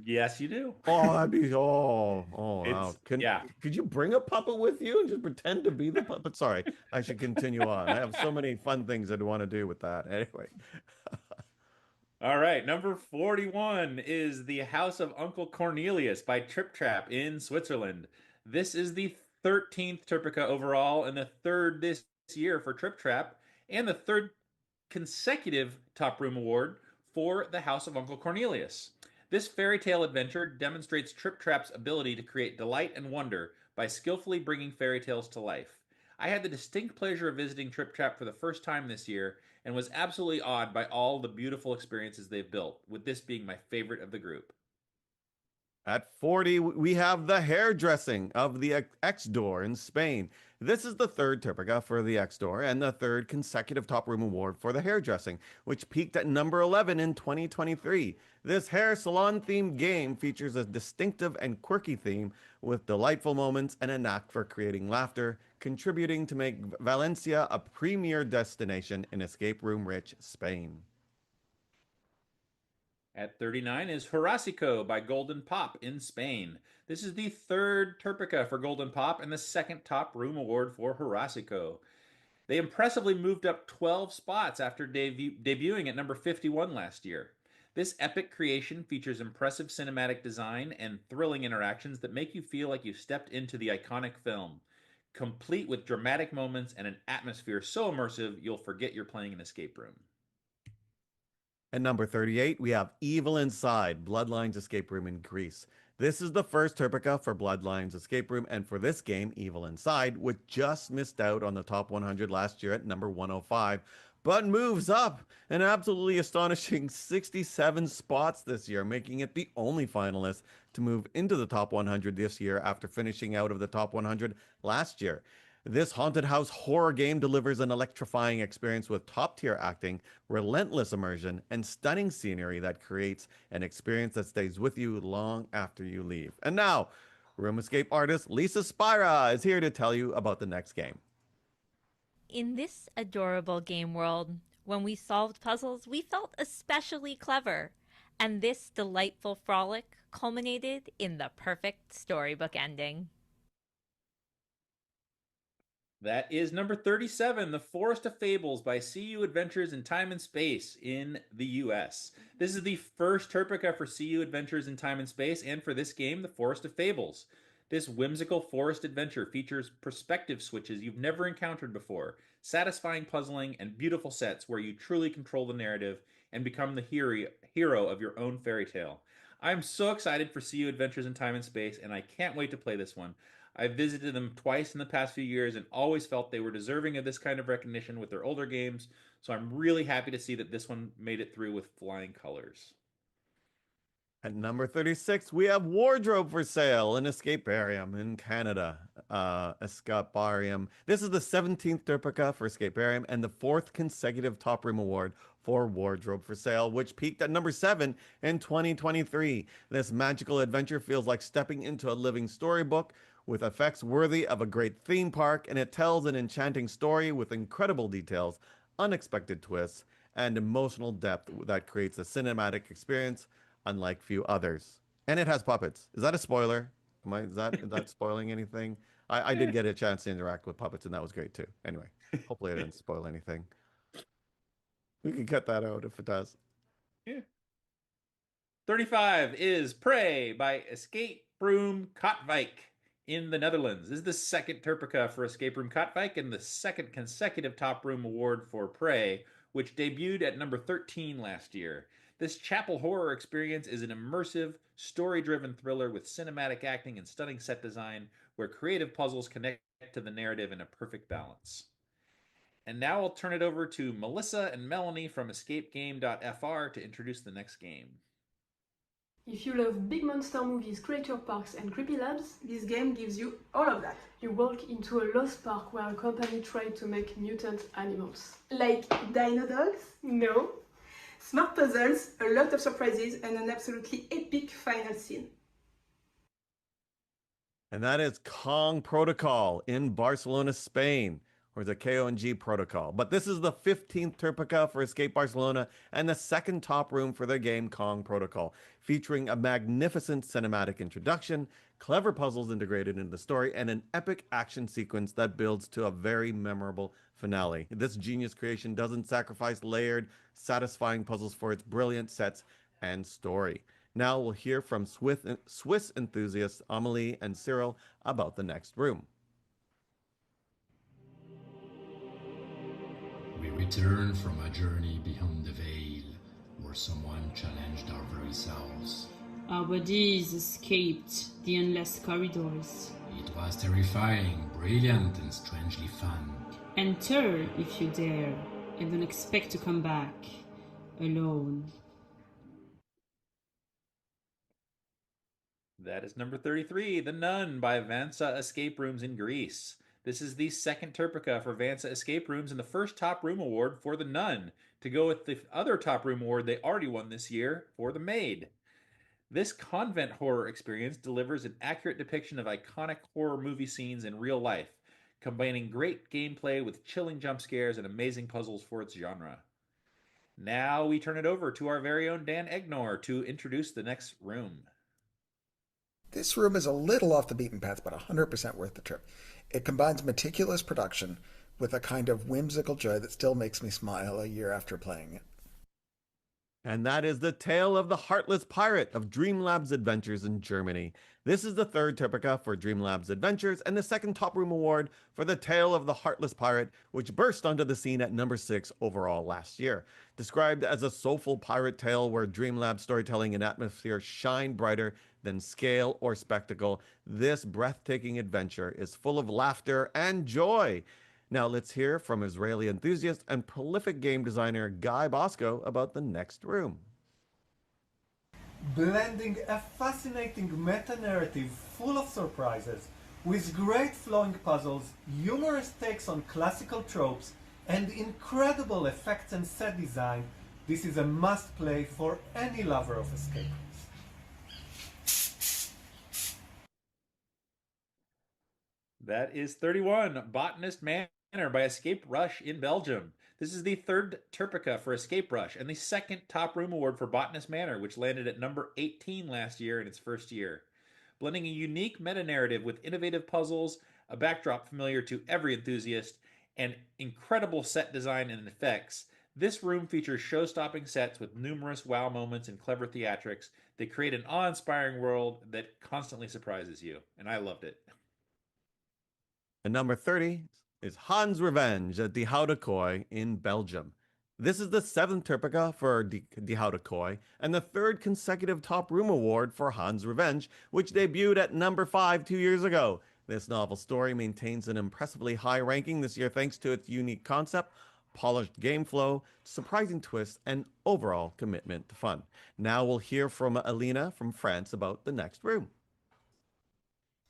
S3: Yes, you do.
S2: Oh, that'd be wow. Could you bring a puppet with you and just pretend to be the puppet? Sorry, I should continue on. I have so many fun things I'd want to do with that. Anyway.
S3: All right, number 41 is The House of Uncle Cornelius by Trip Trap in Switzerland. This is the 13th Terpica overall and the third this year for Trip Trap, and the third consecutive Top Room Award for The House of Uncle Cornelius. This fairy tale adventure demonstrates Trip Trap's ability to create delight and wonder by skillfully bringing fairy tales to life. I had the distinct pleasure of visiting Trip Trap for the first time this year and was absolutely awed by all the beautiful experiences they've built, with this being my favorite of the group.
S2: At 40, we have the hairdressing of the X Door in Spain. This is the third Terpica for the X Door and the third consecutive Top Room Award for the hairdressing, which peaked at number 11 in 2023. This hair salon themed game features a distinctive and quirky theme with delightful moments and a knack for creating laughter, contributing to make Valencia a premier destination in escape room rich Spain.
S3: At 39 is Horacico by Golden Pop in Spain. This is the third Terpica for Golden Pop and the second Top Room Award for Horacico. They impressively moved up 12 spots after debuting at number 51 last year. This epic creation features impressive cinematic design and thrilling interactions that make you feel like you've stepped into the iconic film, complete with dramatic moments and an atmosphere so immersive you'll forget you're playing an escape room.
S2: At number 38, we have Evil Inside, Bloodlines Escape Room in Greece. This is the first Terpica for Bloodlines Escape Room, and for this game, Evil Inside, which just missed out on the top 100 last year at number 105, but moves up an absolutely astonishing 67 spots this year, making it the only finalist to move into the top 100 this year after finishing out of the top 100 last year. This haunted house horror game delivers an electrifying experience with top-tier acting, relentless immersion, and stunning scenery that creates an experience that stays with you long after you leave. And now, room escape artist Lisa Spira is here to tell you about the next game.
S7: In this adorable game world, when we solved puzzles, we felt especially clever. And this delightful frolic culminated in the perfect storybook ending.
S3: That is number 37, The Forest of Fables by CU Adventures in Time and Space in the US. This is the first Terpica for CU Adventures in Time and Space, and for this game, The Forest of Fables. This whimsical forest adventure features perspective switches you've never encountered before, satisfying puzzling, and beautiful sets where you truly control the narrative and become the hero of your own fairy tale. I'm so excited for CU Adventures in Time and Space, and I can't wait to play this one. I've visited them twice in the past few years and always felt they were deserving of this kind of recognition with their older games, so I'm really happy to see that this one made it through with flying colors.
S2: At number 36, we have Wardrobe for Sale in Escaparium in Canada. Escaparium. This is the 17th Terpica for Escaparium and the fourth consecutive Top Room Award for Wardrobe for Sale, which peaked at number 7 in 2023. This magical adventure feels like stepping into a living storybook with effects worthy of a great theme park, and it tells an enchanting story with incredible details, unexpected twists, and emotional depth that creates a cinematic experience unlike few others. And it has puppets. Is that a spoiler? Is that spoiling anything? I did get a chance to interact with puppets, and that was great too. Anyway, hopefully I didn't spoil anything. We can cut that out if it does.
S3: Yeah. 35 is Prey by Escape Room Katwijk in the Netherlands. This is the second Terpica for Escape Room Katwijk and the second consecutive Top Room Award for Prey, which debuted at number 13 last year. This chapel horror experience is an immersive, story-driven thriller with cinematic acting and stunning set design where creative puzzles connect to the narrative in a perfect balance. And now I'll turn it over to Melissa and Melanie from escapegame.fr to introduce the next game.
S8: If you love big monster movies, creature parks and creepy labs, this game gives you all of that. You walk into a lost park where a company tried to make mutant animals. Like dino dogs? No. Smart puzzles, a lot of surprises, and an absolutely epic final scene.
S2: And that is Kong Protocol in Barcelona, Spain. or the KONG protocol. But this is the 15th TERPECA for Escape Barcelona and the second top room for their game Kong Protocol, featuring a magnificent cinematic introduction, clever puzzles integrated into the story, and an epic action sequence that builds to a very memorable finale. This genius creation doesn't sacrifice layered, satisfying puzzles for its brilliant sets and story. Now we'll hear from Swiss enthusiasts Amelie and Cyril about the next room.
S9: We return from a journey beyond the veil, where someone challenged our very selves.
S10: Our bodies escaped the endless corridors.
S9: It was terrifying, brilliant, and strangely fun.
S10: Enter if you dare, and don't expect to come back alone.
S3: That is number 33, The Nun by Vansa Escape Rooms in Greece. This is the second TERPECA for Vansa Escape Rooms and the first Top Room Award for The Nun, to go with the other Top Room Award they already won this year for The Maid. This convent horror experience delivers an accurate depiction of iconic horror movie scenes in real life, combining great gameplay with chilling jump scares and amazing puzzles for its genre. Now we turn it over to our very own Dan Egnor to introduce the next room.
S11: This room is a little off the beaten path, but 100% worth the trip. It combines meticulous production with a kind of whimsical joy that still makes me smile a year after playing it.
S2: And that is The Tale of the Heartless Pirate of Dreamlabs Adventures in Germany. This is the third TERPECA for Dreamlabs Adventures and the second Top Room Award for The Tale of the Heartless Pirate, which burst onto the scene at number 6 overall last year. Described as a soulful pirate tale where Dreamlabs storytelling and atmosphere shine brighter than scale or spectacle, this breathtaking adventure is full of laughter and joy. Now let's hear from Israeli enthusiast and prolific game designer Guy Bosco about the next room.
S12: Blending a fascinating meta-narrative full of surprises, with great flowing puzzles, humorous takes on classical tropes, and incredible effects and set design, this is a must-play for any lover of escape rooms.
S3: That is 31, Botanist Manor by Escape Rush in Belgium. This is the third TERPECA for Escape Rush and the second Top Room Award for Botanist Manor, which landed at number 18 last year in its first year. Blending a unique meta-narrative with innovative puzzles, a backdrop familiar to every enthusiast, and incredible set design and effects, this room features show-stopping sets with numerous wow moments and clever theatrics that create an awe-inspiring world that constantly surprises you, and I loved it.
S2: And number 30 is Hans Revenge at Die Houte Kooi in Belgium. This is the seventh TERPECA for Die Houte Kooi and the third consecutive Top Room Award for Hans Revenge, which debuted at number 5 2 years ago. This novel story maintains an impressively high ranking this year thanks to its unique concept, polished game flow, surprising twists, and overall commitment to fun. Now we'll hear from Alina from France about the next room.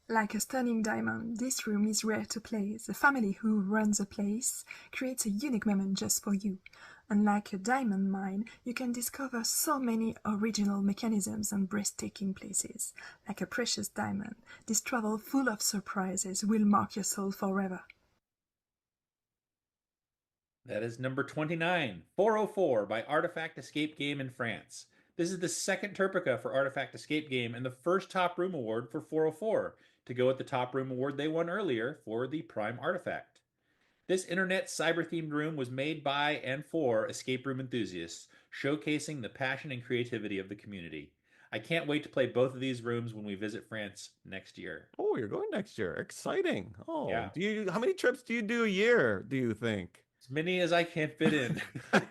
S25: Like a stunning diamond, this room is rare to play. The family who runs the place creates a unique moment just for you. Unlike a diamond mine, you can discover so many original mechanisms and breathtaking places. Like a precious diamond, this travel full of surprises will mark your soul forever.
S3: That is number 29, 404 by Artifact Escape Game in France. This is the second TERPECA for Artifact Escape Game and the first Top Room Award for 404, to go with the Top Room Award they won earlier for the Prime Artifact. This internet cyber-themed room was made by and for escape room enthusiasts, showcasing the passion and creativity of the community. I can't wait to play both of these rooms when we visit France next year.
S2: Oh, you're going next year. Exciting. Oh,
S3: yeah.
S2: How many trips do you do a year, do you think?
S3: As many as I can fit in.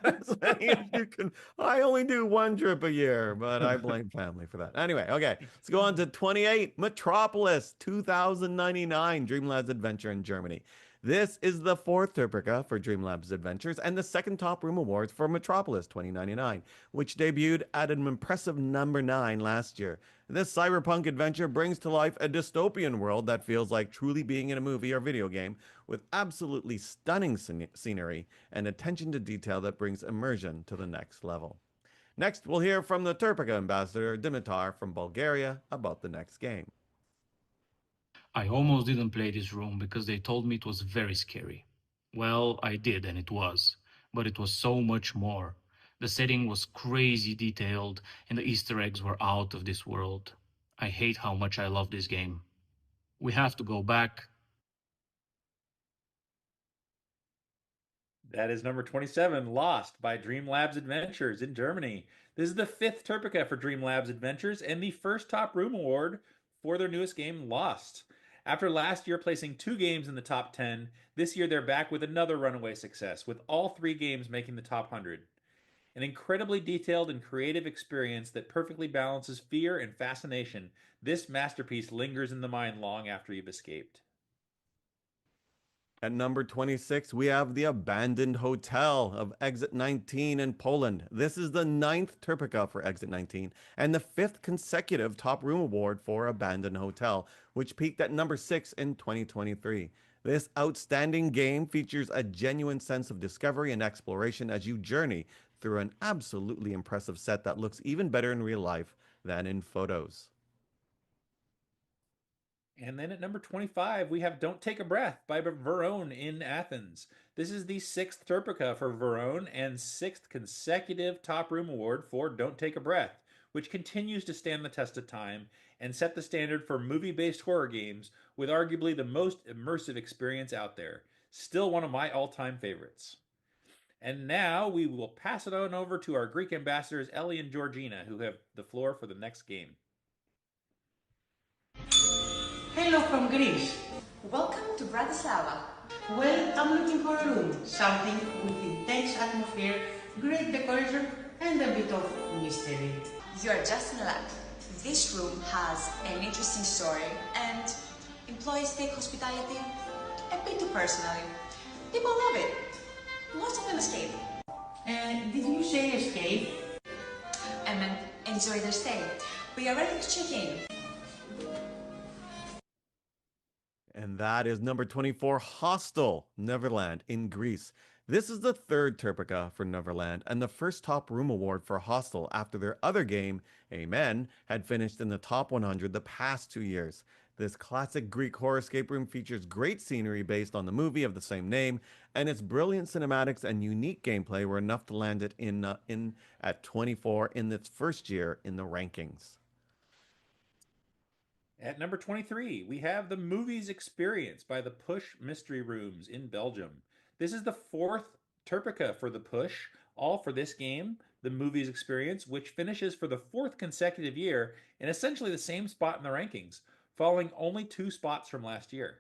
S2: As many as you can. I only do one trip a year, but I blame family for that. Anyway, okay, let's go on to 28, Metropolis 2099, Dreamlabs Adventure in Germany. This is the fourth TERPECA for Dreamlabs Adventures and the second Top Room Awards for Metropolis 2099, which debuted at an impressive number 9 last year. This cyberpunk adventure brings to life a dystopian world that feels like truly being in a movie or video game, with absolutely stunning scenery and attention to detail that brings immersion to the next level. Next, we'll hear from the TERPECA ambassador, Dimitar from Bulgaria, about the next game.
S26: I almost didn't play this room because they told me it was very scary.
S13: Well, I did, and it was. But it was so much more. The setting was crazy detailed, and the Easter eggs were out of this world. I hate how much I love this game. We have to go back.
S3: That is number 27, Lost by Dream Labs Adventures in Germany. This is the fifth TERPECA for Dream Labs Adventures and the first Top Room Award for their newest game, Lost. After last year placing 2 games in the top 10, this year they're back with another runaway success, with all 3 games making the top 100. An incredibly detailed and creative experience that perfectly balances fear and fascination, this masterpiece lingers in the mind long after you've escaped.
S2: At number 26, we have The Abandoned Hotel of Exit 19 in Poland. This is the 9th TERPECA for Exit 19 and the 5th consecutive Top Room Award for Abandoned Hotel, which peaked at number 6 in 2023. This outstanding game features a genuine sense of discovery and exploration as you journey through an absolutely impressive set that looks even better in real life than in photos.
S3: And then at number 25, we have Don't Take a Breath by Verone in Athens. This is the 6th TERPECA for Verone and 6th consecutive Top Room Award for Don't Take a Breath, which continues to stand the test of time and set the standard for movie-based horror games with arguably the most immersive experience out there. Still one of my all-time favorites. And now we will pass it on over to our Greek ambassadors, Ellie and Georgina, who have the floor for the next game.
S14: Hello from Greece.
S4: Welcome to Bratislava.
S14: Well, I'm looking for a room, something with intense atmosphere, great decoration, and a bit of mystery.
S4: You are just in luck. This room has an interesting story and employees take hospitality a bit too personally. People love it. Most of them escape.
S14: Did you say escape?
S4: I meant enjoy their stay. We are ready to check in.
S2: And that is number 24, Hostel, Neverland in Greece. This is the 3rd TERPECA for Neverland and the first Top Room Award for Hostel after their other game, Amen, had finished in the top 100 the past 2 years. This classic Greek horror escape room features great scenery based on the movie of the same name, and its brilliant cinematics and unique gameplay were enough to land it in at 24 in its first year in the rankings.
S3: At number 23, we have The Movies Experience by the Push Mystery Rooms in Belgium. This is the 4th TERPECA for the Push, all for this game, The Movies Experience, which finishes for the 4th consecutive year in essentially the same spot in the rankings, falling only 2 spots from last year.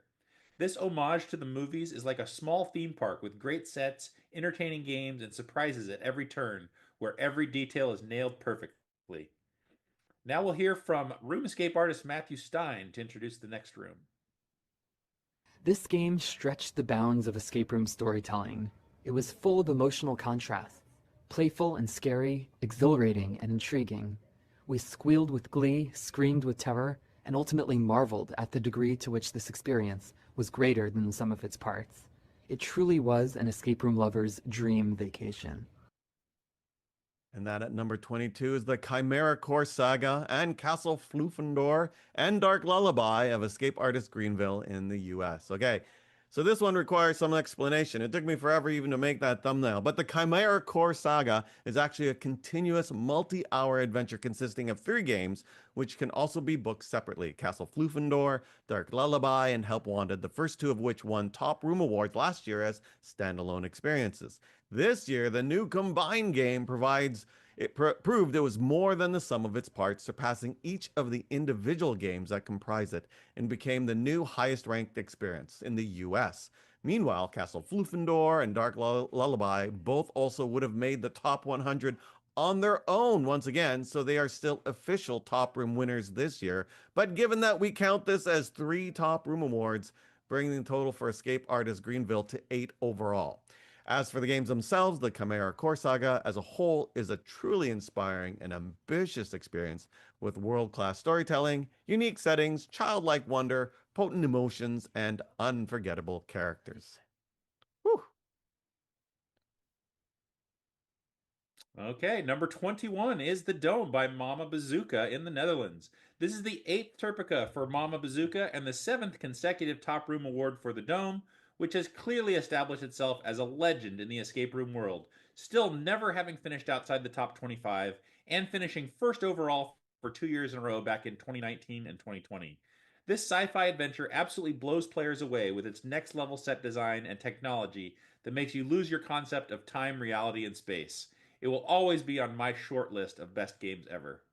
S3: This homage to the movies is like a small theme park with great sets, entertaining games, and surprises at every turn, where every detail is nailed perfectly. Now we'll hear from room escape artist Matthew Stein to introduce the next room.
S15: This game stretched the bounds of escape room storytelling. It was full of emotional contrast, playful and scary, exhilarating and intriguing. We squealed with glee, screamed with terror, and ultimately marveled at the degree to which this experience was greater than the sum of its parts. It truly was an escape room lover's dream vacation.
S2: And that at number 22 is the Chimera Core Saga and Castle Floofendor and Dark Lullaby of escape artist Greenville in the US. Okay, so this one requires some explanation. It took me forever even to make that thumbnail, but the Chimera Core Saga is actually a continuous multi-hour adventure consisting of 3 games, which can also be booked separately. Castle Floofendor, Dark Lullaby, and Help Wanted, the first 2 of which won Top Room Awards last year as standalone experiences. This year, the new combined game proved it was more than the sum of its parts, surpassing each of the individual games that comprise it, and became the new highest-ranked experience in the US. Meanwhile, Castle Floofendor and Dark Lullaby both also would have made the top 100 on their own once again, so they are still official Top Room winners this year. But given that we count this as 3 Top Room awards, bringing the total for Escape Artist Greenville to 8 overall. As for the games themselves, the Chimera Core Saga as a whole is a truly inspiring and ambitious experience with world-class storytelling, unique settings, childlike wonder, potent emotions, and unforgettable characters. Whew.
S3: Okay, number 21 is The Dome by Mama Bazooka in the Netherlands. This is the 8th TERPECA for Mama Bazooka and the 7th consecutive Top Room Award for The Dome, which has clearly established itself as a legend in the escape room world, still never having finished outside the top 25 and finishing first overall for 2 years in a row back in 2019 and 2020. This sci fi adventure absolutely blows players away with its next level set design and technology that makes you lose your concept of time, reality, and space. It will always be on my short list of best games ever.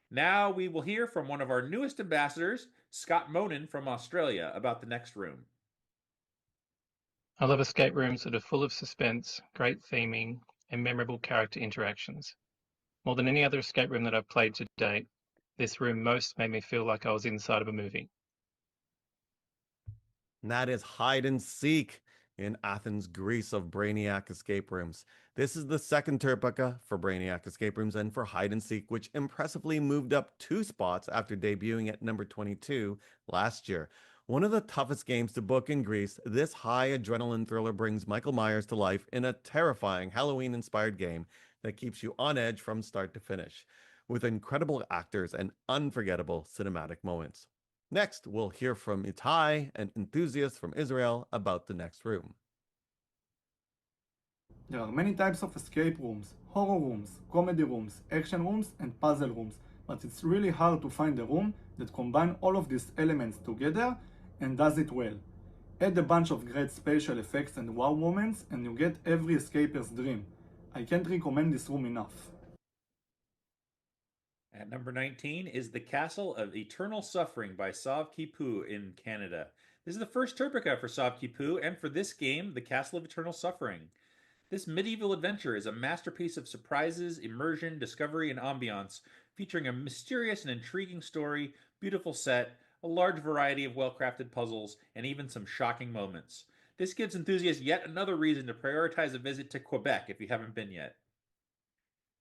S3: Now we will hear from one of our newest ambassadors, Scott Monin from Australia, about the next room.
S16: I love escape rooms that are full of suspense, great theming, and memorable character interactions. More than any other escape room that I've played to date, this room most made me feel like I was inside of a movie.
S2: And that is Hide and Seek in Athens, Greece of Brainiac Escape Rooms. This is the second TERPECA for Brainiac Escape Rooms and for Hide and Seek, which impressively moved up 2 spots after debuting at number 22 last year. One of the toughest games to book in Greece, this high adrenaline thriller brings Michael Myers to life in a terrifying Halloween-inspired game that keeps you on edge from start to finish, with incredible actors and unforgettable cinematic moments. Next, we'll hear from Itai, an enthusiast from Israel, about the next room.
S17: There are many types of escape rooms, horror rooms, comedy rooms, action rooms, and puzzle rooms, but it's really hard to find a room that combines all of these elements together and does it well. Add a bunch of great special effects and wow moments and you get every escaper's dream. I can't recommend this room enough.
S3: At number 19 is The Castle of Eternal Suffering by Sauve Qui Peut in Canada. This is the first TERPECA for Sauve Qui Peut, and for this game, The Castle of Eternal Suffering. This medieval adventure is a masterpiece of surprises, immersion, discovery, and ambiance, featuring a mysterious and intriguing story, beautiful set, a large variety of well-crafted puzzles, and even some shocking moments. This gives enthusiasts yet another reason to prioritize a visit to Quebec if you haven't been yet.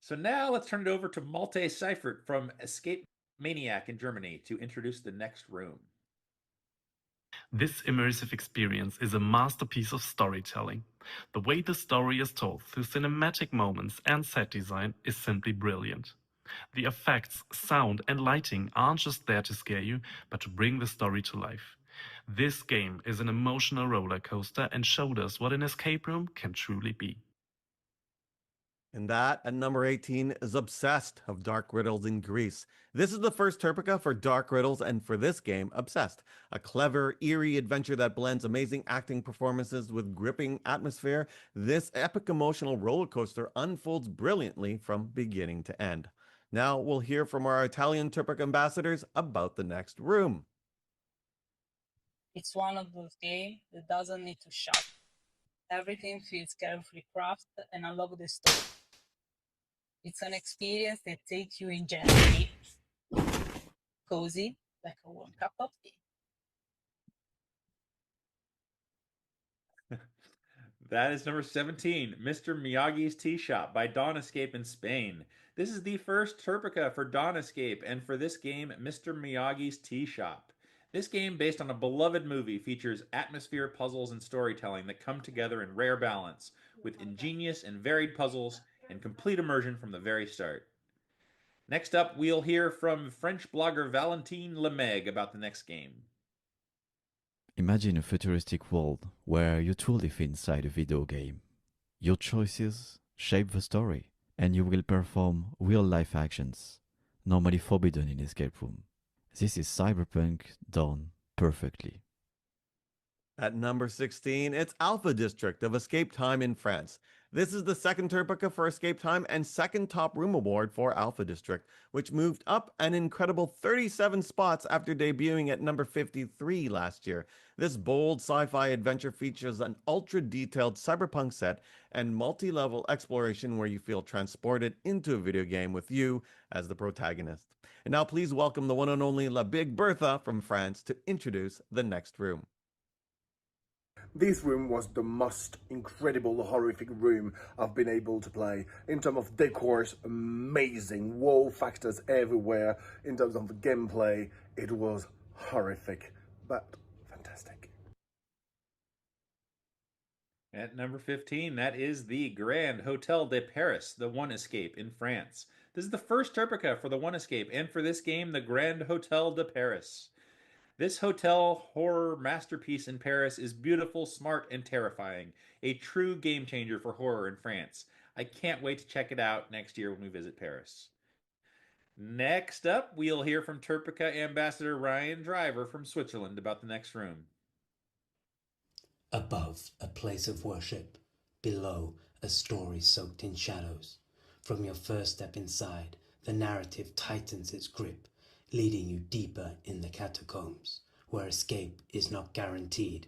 S3: So now let's turn it over to Malte Seifert from Escape Maniac in Germany to introduce the next room.
S18: This immersive experience is a masterpiece of storytelling. The way the story is told through cinematic moments and set design is simply brilliant. The effects, sound, and lighting aren't just there to scare you, but to bring the story to life. This game is an emotional roller coaster and showed us what an escape room can truly be.
S2: And that, at number 18, is Obsessed of Dark Riddles in Greece. This is the first TERPECA for Dark Riddles, and for this game, Obsessed. A clever, eerie adventure that blends amazing acting performances with gripping atmosphere. This epic emotional roller coaster unfolds brilliantly from beginning to end. Now we'll hear from our Italian TERPECA ambassadors about the next room.
S19: It's one of those games that doesn't need to shout. Everything feels carefully crafted, and I love the story. It's an experience that takes you in gently, cozy, like a warm cup of tea.
S3: That is number 17, Mr. Miyagi's Tea Shop by Dawn Escape in Spain. This is the first TERPECA for Dawn Escape, and for this game, Mr. Miyagi's Tea Shop. This game, based on a beloved movie, features atmosphere, puzzles, and storytelling that come together in rare balance, with ingenious and varied puzzles and complete immersion from the very start. Next up, we'll hear from French blogger Valentine Lemeg about the next game.
S20: Imagine a futuristic world where you truly fit inside a video game. Your choices shape the story, and you will perform real-life actions, normally forbidden in escape room. This is Cyberpunk done perfectly.
S2: At number 16, it's Alpha District of Escape Time in France. This is the second TERPECA for Escape Time and second top room award for Alpha District, which moved up an incredible 37 spots after debuting at number 53 last year. This bold sci-fi adventure features an ultra-detailed cyberpunk set and multi-level exploration where you feel transported into a video game with you as the protagonist. And now please welcome the one and only La Big Bertha from France to introduce the next room.
S26: This room was the most incredible horrific room I've been able to play. In terms of decors, amazing, wow factors everywhere. In terms of gameplay, it was horrific, but fantastic.
S3: At number 15, that is the Grand Hotel de Paris, the One Escape in France. This is the first TERPECA for the One Escape, and for this game, the Grand Hotel de Paris. This hotel horror masterpiece in Paris is beautiful, smart, and terrifying. A true game changer for horror in France. I can't wait to check it out next year when we visit Paris. Next up, we'll hear from TERPECA Ambassador Ryan Driver from Switzerland about the next room.
S1: Above, a place of worship. Below, a story soaked in shadows. From your first step inside, the narrative tightens its grip, leading you deeper in the catacombs, where escape is not guaranteed,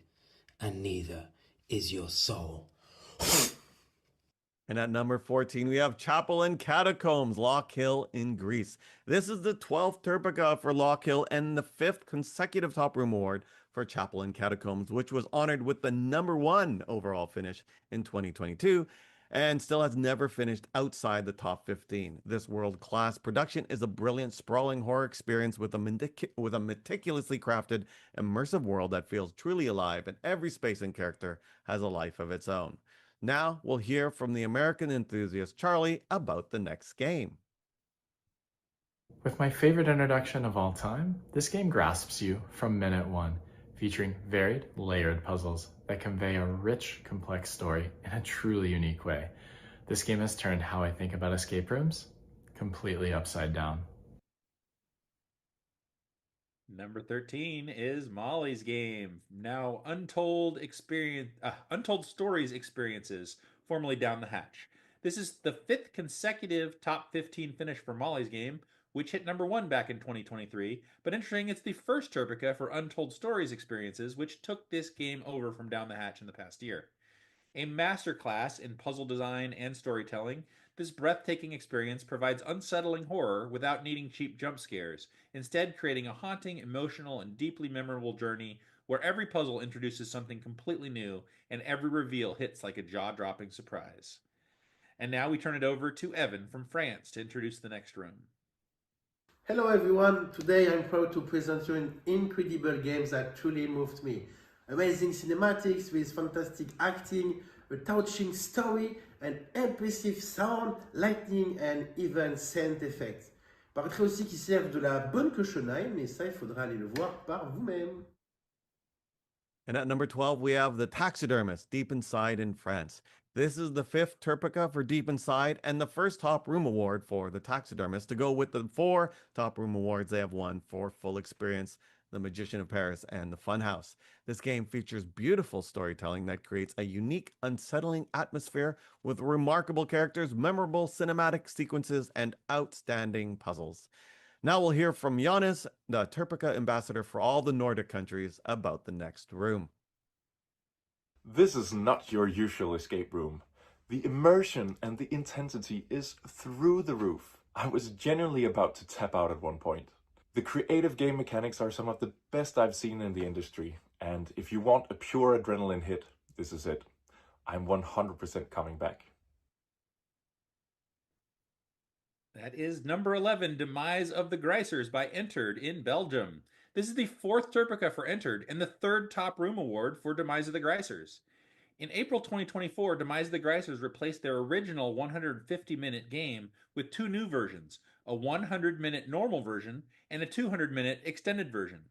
S1: and neither is your soul.
S2: And at number 14, we have Chapel and Catacombs, Lock Hill in Greece. This is the 12th TERPECA for Lock Hill and the 5th consecutive Top Room Award for Chapel and Catacombs, which was honored with the #1 overall finish in 2022 and still has never finished outside the top 15. This world-class production is a brilliant, sprawling horror experience with a meticulously crafted, immersive world that feels truly alive, and every space and character has a life of its own. Now we'll hear from the American enthusiast Charlie about the next game.
S5: With my favorite introduction of all time, this game grasps you from minute one, featuring varied, layered puzzles that convey a rich, complex story in a truly unique way. This game has turned how I think about escape rooms completely upside down.
S3: Number 13 is Molly's Game, now Untold Stories Experiences, formerly Down the Hatch. This is the 5th consecutive top 15 finish for Molly's Game, which hit #1 back in 2023. But interesting, it's the first TERPECA for Untold Stories Experiences, which took this game over from Down the Hatch in the past year. A masterclass in puzzle design and storytelling, this breathtaking experience provides unsettling horror without needing cheap jump scares, instead creating a haunting, emotional, and deeply memorable journey where every puzzle introduces something completely new and every reveal hits like a jaw-dropping surprise. And now we turn it over to Evan from France to introduce the next room.
S21: Hello everyone, today I'm proud to present you an incredible game that truly moved me. Amazing cinematics with fantastic acting, a touching story, and impressive sound, lighting and even sound effects. Paraîtrait aussi qu'ils servent de la bonne cochonaille, mais ça il faudra aller le voir par vous-même.
S2: And at number 12, we have The Taxidermist, Deep Inside in France. This is the 5th TERPECA for Deep Inside and the first Top Room Award for The Taxidermist to go with the 4 Top Room Awards they have won for Full Experience, The Magician of Paris, and The Funhouse. This game features beautiful storytelling that creates a unique, unsettling atmosphere with remarkable characters, memorable cinematic sequences, and outstanding puzzles. Now we'll hear from Giannis, the TERPECA ambassador for all the Nordic countries, about the next room.
S22: This is not your usual escape room. The immersion and the intensity is through the roof. I was genuinely about to tap out at one point. The creative game mechanics are some of the best I've seen in the industry, and if you want a pure adrenaline hit, this is it. I'm 100% coming back.
S3: That is number 11, Demise of the Greisers by Entered in Belgium. This is the 4th TERPECA for Entered and the 3rd Top Room Award for Demise of the Greisers. In April 2024, Demise of the Greisers replaced their original 150-minute game with 2 new versions, a 100-minute normal version and a 200-minute extended version.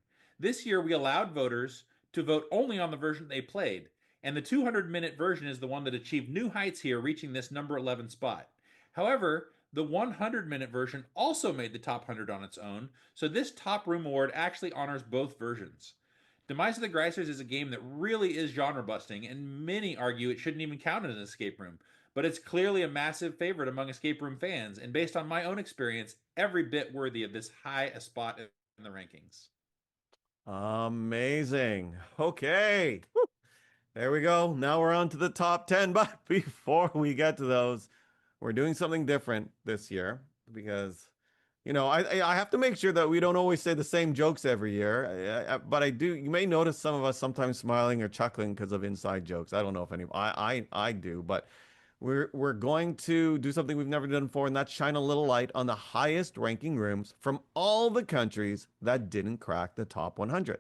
S3: This year, we allowed voters to vote only on the version they played, and the 200-minute version is the one that achieved new heights here, reaching this number 11 spot. However, the 100-minute version also made the top 100 on its own, so this Top Room Award actually honors both versions. Demise of the Greisers is a game that really is genre-busting, and many argue it shouldn't even count as an escape room, but it's clearly a massive favorite among escape room fans, and based on my own experience, every bit worthy of this high a spot in the rankings.
S2: Amazing. Okay. Woo. There we go. Now we're on to the top 10, but before we get to those, we're doing something different this year because, you know, I have to make sure that we don't always say the same jokes every year. But I do. You may notice some of us sometimes smiling or chuckling because of inside jokes. I don't know if any. I do, but we're going to do something we've never done before, and that's shine a little light on the highest ranking rooms from all the countries that didn't crack the top 100.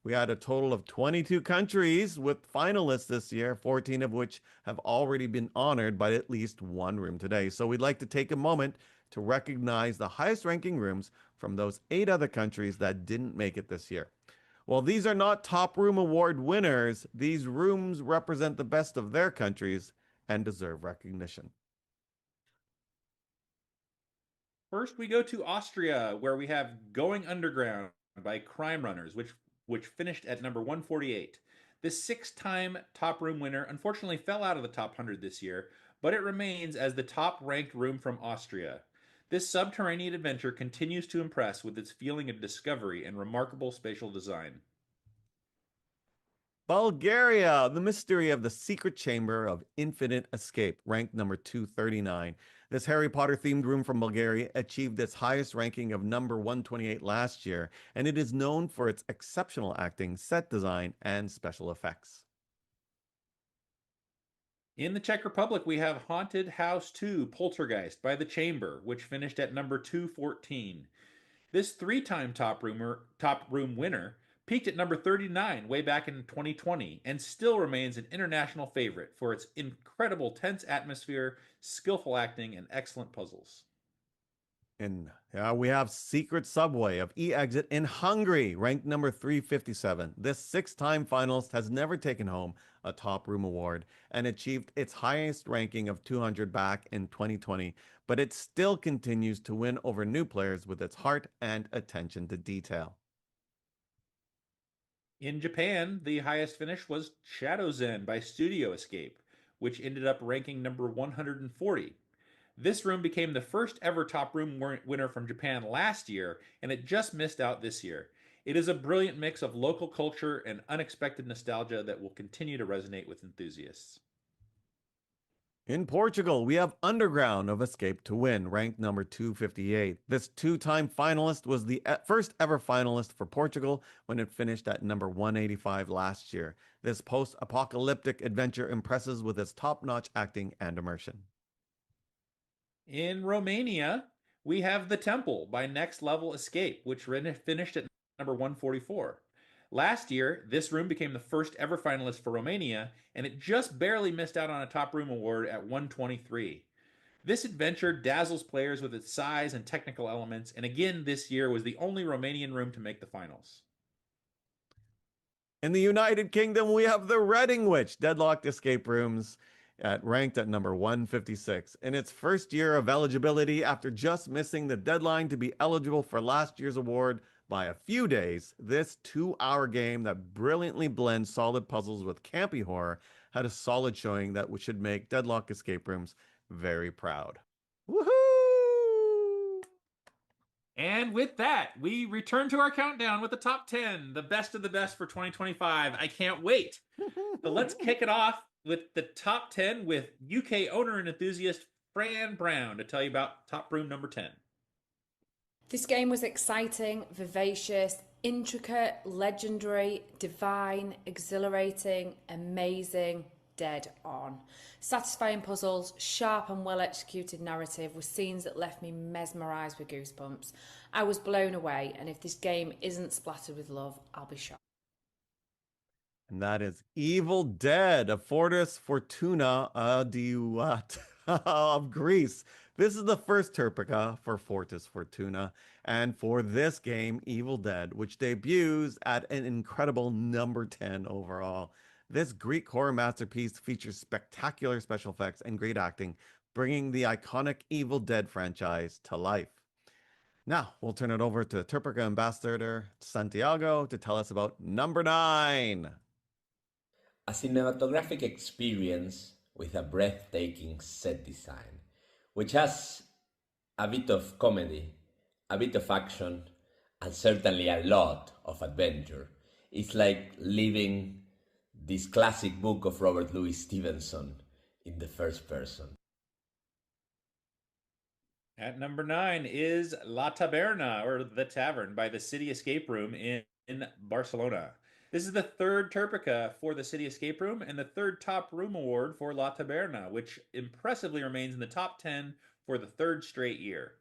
S2: We had a total of 22 countries with finalists this year, 14 of which have already been honored by at least one room today. So we'd like to take a moment to recognize the highest ranking rooms from those 8 other countries that didn't make it this year. While these are not Top Room Award winners, these rooms represent the best of their countries and deserve recognition.
S3: First, we go to Austria, where we have Going Underground by Crime Runners, which finished at number 148. This six-time top room winner unfortunately fell out of the top 100 this year, but it remains as the top-ranked room from Austria. This subterranean adventure continues to impress with its feeling of discovery and remarkable spatial design.
S2: Bulgaria, The Mystery of the Secret Chamber of Infinite Escape, ranked number 239. This Harry Potter themed room from Bulgaria achieved its highest ranking of number 128 last year, and it is known for its exceptional acting, set design, and special effects.
S3: In the Czech Republic, we have Haunted House 2 Poltergeist by The Chamber, which finished at number 214. This three-time top room winner peaked at number 39 way back in 2020 and still remains an international favorite for its incredible tense atmosphere, skillful acting, and excellent puzzles.
S2: And we have Secret Subway of E-Exit in Hungary, ranked number 357. This six-time finalist has never taken home a top room award and achieved its highest ranking of 200 back in 2020, but it still continues to win over new players with its heart and attention to detail.
S3: In Japan, the highest finish was Shadow Zen by Studio Escape, which ended up ranking number 140. This room became the first ever top room winner from Japan last year, and it just missed out this year. It is a brilliant mix of local culture and unexpected nostalgia that will continue to resonate with enthusiasts.
S2: In Portugal, we have Underground of Escape to Win, ranked number 258. This two-time finalist was the first ever finalist for Portugal when it finished at number 185 last year. This post-apocalyptic adventure impresses with its top-notch acting and immersion.
S3: In Romania, we have The Temple by Next Level Escape, which finished at number 144. Last year, this room became the first ever finalist for Romania, and it just barely missed out on a top room award at 123. This adventure dazzles players with its size and technical elements, and again this year was the only Romanian room to make the finals.
S2: In the United Kingdom, we have the Reading Witch Deadlocked Escape Rooms ranked at number 156. In its first year of eligibility, after just missing the deadline to be eligible for last year's award by a few days, this 2-hour game that brilliantly blends solid puzzles with campy horror had a solid showing that should make Deadlock Escape Rooms very proud.
S3: Woohoo! And with that, we return to our countdown with the top 10, the best of the best for 2025. I can't wait. But let's kick it off with the top 10 with UK owner and enthusiast Fran Brown to tell you about top room number 10.
S6: This game was exciting, vivacious, intricate, legendary, divine, exhilarating, amazing, dead on. Satisfying puzzles, sharp and well executed narrative with scenes that left me mesmerised with goosebumps. I was blown away, and if this game isn't splattered with love, I'll be shocked.
S2: And that is Evil Dead, a Fortis Fortuna Duat of Greece. This is the first TERPECA for Fortis Fortuna, and for this game, Evil Dead, which debuts at an incredible number 10 overall. This Greek horror masterpiece features spectacular special effects and great acting, bringing the iconic Evil Dead franchise to life. Now, we'll turn it over to TERPECA Ambassador Santiago to tell us about number 9.
S7: A cinematographic experience with a breathtaking set design, which has a bit of comedy, a bit of action, and certainly a lot of adventure. It's like living this classic book of Robert Louis Stevenson in the first person.
S3: At number 9 is La Taberna, or The Tavern, by the City Escape Room in Barcelona. This is the third TERPECA for the City Escape Room and the third top room award for La Taberna, which impressively remains in the top 10 for the third straight year.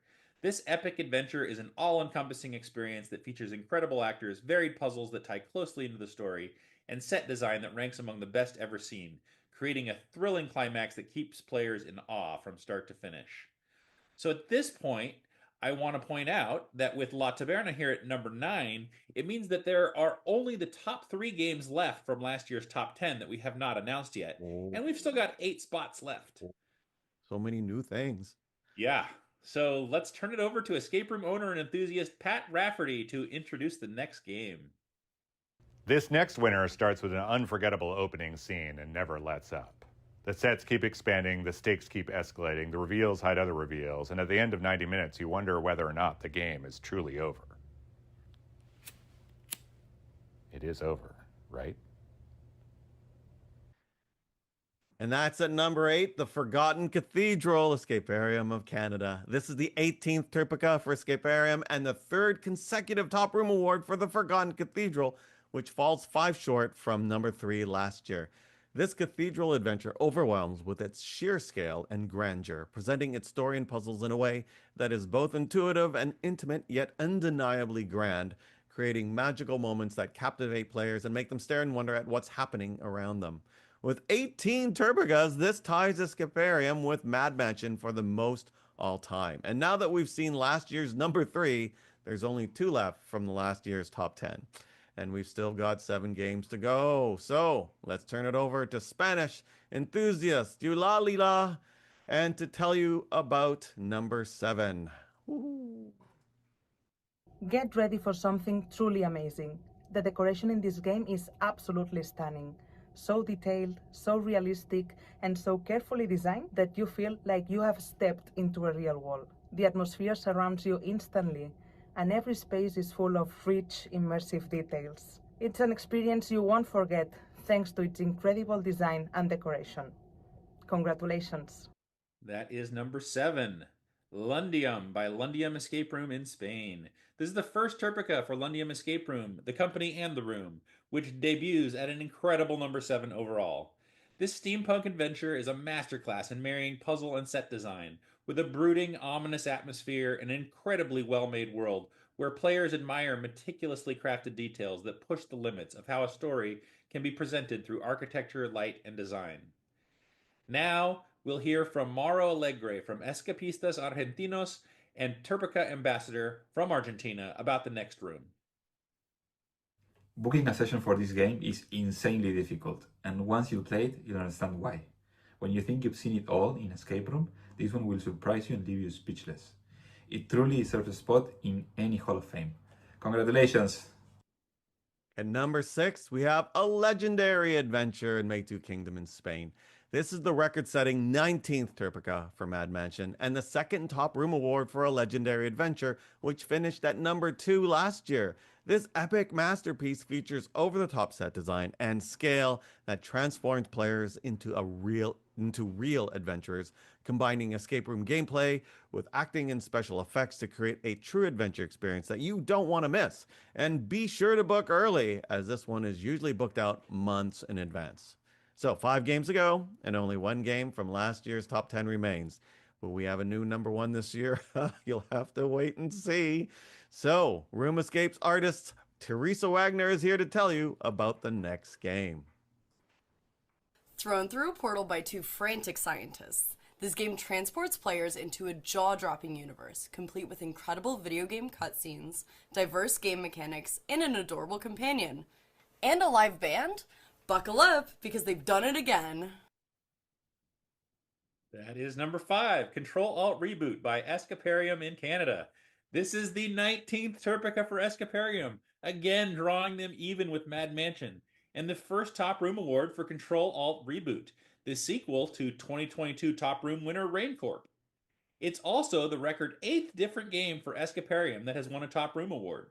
S3: This epic adventure is an all-encompassing experience that features incredible actors, varied puzzles that tie closely into the story, and set design that ranks among the best ever seen, creating a thrilling climax that keeps players in awe from start to finish. So at this point, I want to point out that with La Taberna here at number 9, it means that there are only the top 3 games left from last year's top 10 that we have not announced yet. And we've still got 8 spots left.
S2: So many new things.
S3: Yeah. So let's turn it over to escape room owner and enthusiast Pat Rafferty to introduce the next game.
S8: This next winner starts with an unforgettable opening scene and never lets up. The sets keep expanding, the stakes keep escalating, the reveals hide other reveals, and at the end of 90 minutes, you wonder whether or not the game is truly over. It is over, right?
S2: And that's at number 8, the Forgotten Cathedral, Escaparium of Canada. This is the 18th TERPECA for Escaparium and the 3rd consecutive Top Room Award for the Forgotten Cathedral, which falls 5 short from number 3 last year. This cathedral adventure overwhelms with its sheer scale and grandeur, presenting its story and puzzles in a way that is both intuitive and intimate, yet undeniably grand, creating magical moments that captivate players and make them stare and wonder at what's happening around them. With 18 TERPECAs, this ties Escaparium with Mad Mansion for the most all time. And now that we've seen last year's number 3, there's only 2 left from the last year's top 10. And we've still got 7 games to go. So let's turn it over to Spanish enthusiast Eulalila and to tell you about number 7. Woo-hoo.
S9: Get ready for something truly amazing. The decoration in this game is absolutely stunning. So detailed, so realistic, and so carefully designed that you feel like you have stepped into a real world. The atmosphere surrounds you instantly, and every space is full of rich, immersive details. It's an experience you won't forget, thanks to its incredible design and decoration. Congratulations.
S3: That is number 7, Lundium by Lundium Escape Room in Spain. This is the first TERPECA for Lundium Escape Room, the company and the room, which debuts at an incredible number 7 overall. This steampunk adventure is a masterclass in marrying puzzle and set design, with a brooding, ominous atmosphere and an incredibly well-made world where players admire meticulously crafted details that push the limits of how a story can be presented through architecture, light, and design. Now, we'll hear from Mauro Alegre from Escapistas Argentinos and TERPECA Ambassador from Argentina about the next room.
S10: Booking a session for this game is insanely difficult, and once you play it, you'll understand why. When you think you've seen it all in Escape Room, this one will surprise you and leave you speechless. It truly deserves a spot in any Hall of Fame. Congratulations!
S2: At number 6, we have a legendary adventure in Meitu Kingdom in Spain. This is the record-setting 19th TERPECA for Mad Mansion and the 2nd Top Room Award for a legendary adventure, which finished at number 2 last year. This epic masterpiece features over-the-top set design and scale that transforms players into real adventurers, combining escape room gameplay with acting and special effects to create a true adventure experience that you don't want to miss. And be sure to book early, as this one is usually booked out months in advance. So 5 games to go, and only 1 game from last year's top 10 remains. Will we have a new number 1 this year? You'll have to wait and see. So, Room Escapes artist Teresa Wagner is here to tell you about the next game.
S11: Thrown through a portal by 2 frantic scientists, this game transports players into a jaw-dropping universe, complete with incredible video game cutscenes, diverse game mechanics, and an adorable companion. And a live band? Buckle up, because they've done it again.
S3: That is number 5, Control-Alt-Reboot by Escaparium in Canada. This is the 19th TERPECA for Escaparium, again drawing them even with Mad Mansion, and the first Top Room Award for Control-Alt-Reboot, the sequel to 2022 Top Room winner Raincorp. It's also the record 8th different game for Escaparium that has won a Top Room Award.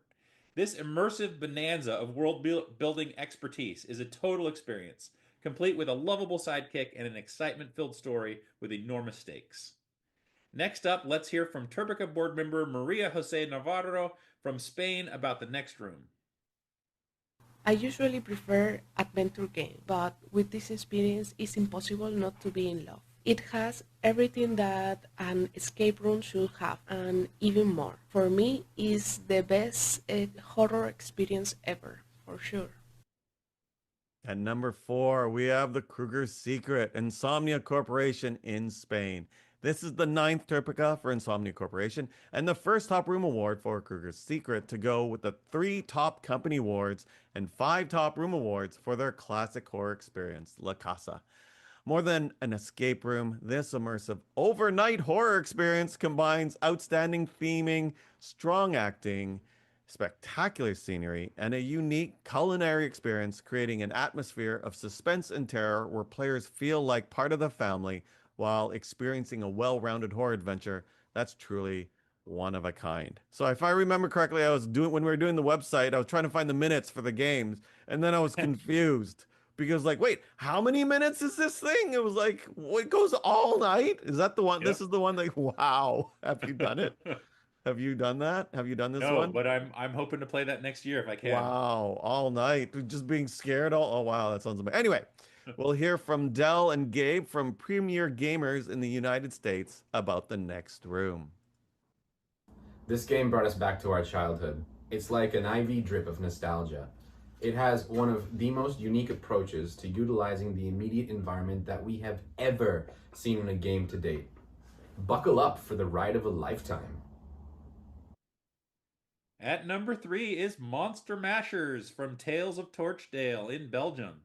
S3: This immersive bonanza of world-building expertise is a total experience, complete with a lovable sidekick and an excitement-filled story with enormous stakes. Next up, let's hear from TERPECA board member Maria Jose Navarro from Spain about the next room.
S23: I usually prefer adventure games, but with this experience it's impossible not to be in love. It has everything that an escape room should have, and even more. For me, it's the best horror experience ever, for sure.
S2: At number 4, we have The Kruger's Secret, Insomnia Corporation in Spain. This is the 9th TERPECA for Insomnia Corporation and the first Top Room Award for Kruger's Secret to go with the 3 Top Company Awards and 5 Top Room Awards for their classic horror experience, La Casa. More than an escape room, this immersive overnight horror experience combines outstanding theming, strong acting, spectacular scenery, and a unique culinary experience, creating an atmosphere of suspense and terror where players feel like part of the family while experiencing a well-rounded horror adventure that's truly one of a kind. So if I remember correctly, when we were doing the website, I was trying to find the minutes for the games, and then I was confused because like, wait, how many minutes is this thing? It was like, it goes all night. Is that the one?
S3: Yep.
S2: This is the one. Like, wow, have you done it? Have you done that? Have you done this
S3: No,
S2: one?
S3: but I'm hoping to play that next year if I can.
S2: Wow, all night, just being scared. Oh wow, that sounds amazing. Anyway, we'll hear from Dell and Gabe from Premier Gamers in the United States about the next room.
S4: This game brought us back to our childhood. It's like an IV drip of nostalgia. It has one of the most unique approaches to utilizing the immediate environment that we have ever seen in a game to date. Buckle up for the ride of a lifetime.
S3: At number 3 is Monster Mashers from Tales of Torchdale in Belgium.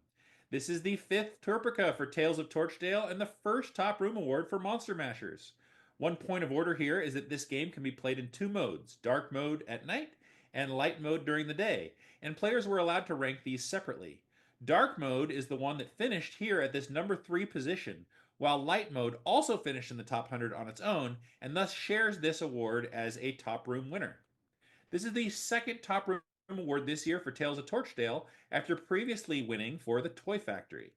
S3: This is the 5th TERPECA for Tales of Torchdale and the first Top Room Award for Monster Mashers. One point of order here is that this game can be played in 2 modes, dark mode at night and light mode during the day, and players were allowed to rank these separately. Dark mode is the one that finished here at this number 3 position, while light mode also finished in the top 100 on its own, and thus shares this award as a Top Room winner. This is the second Top Room Award this year for Tales of Torchdale, after previously winning for the Toy Factory.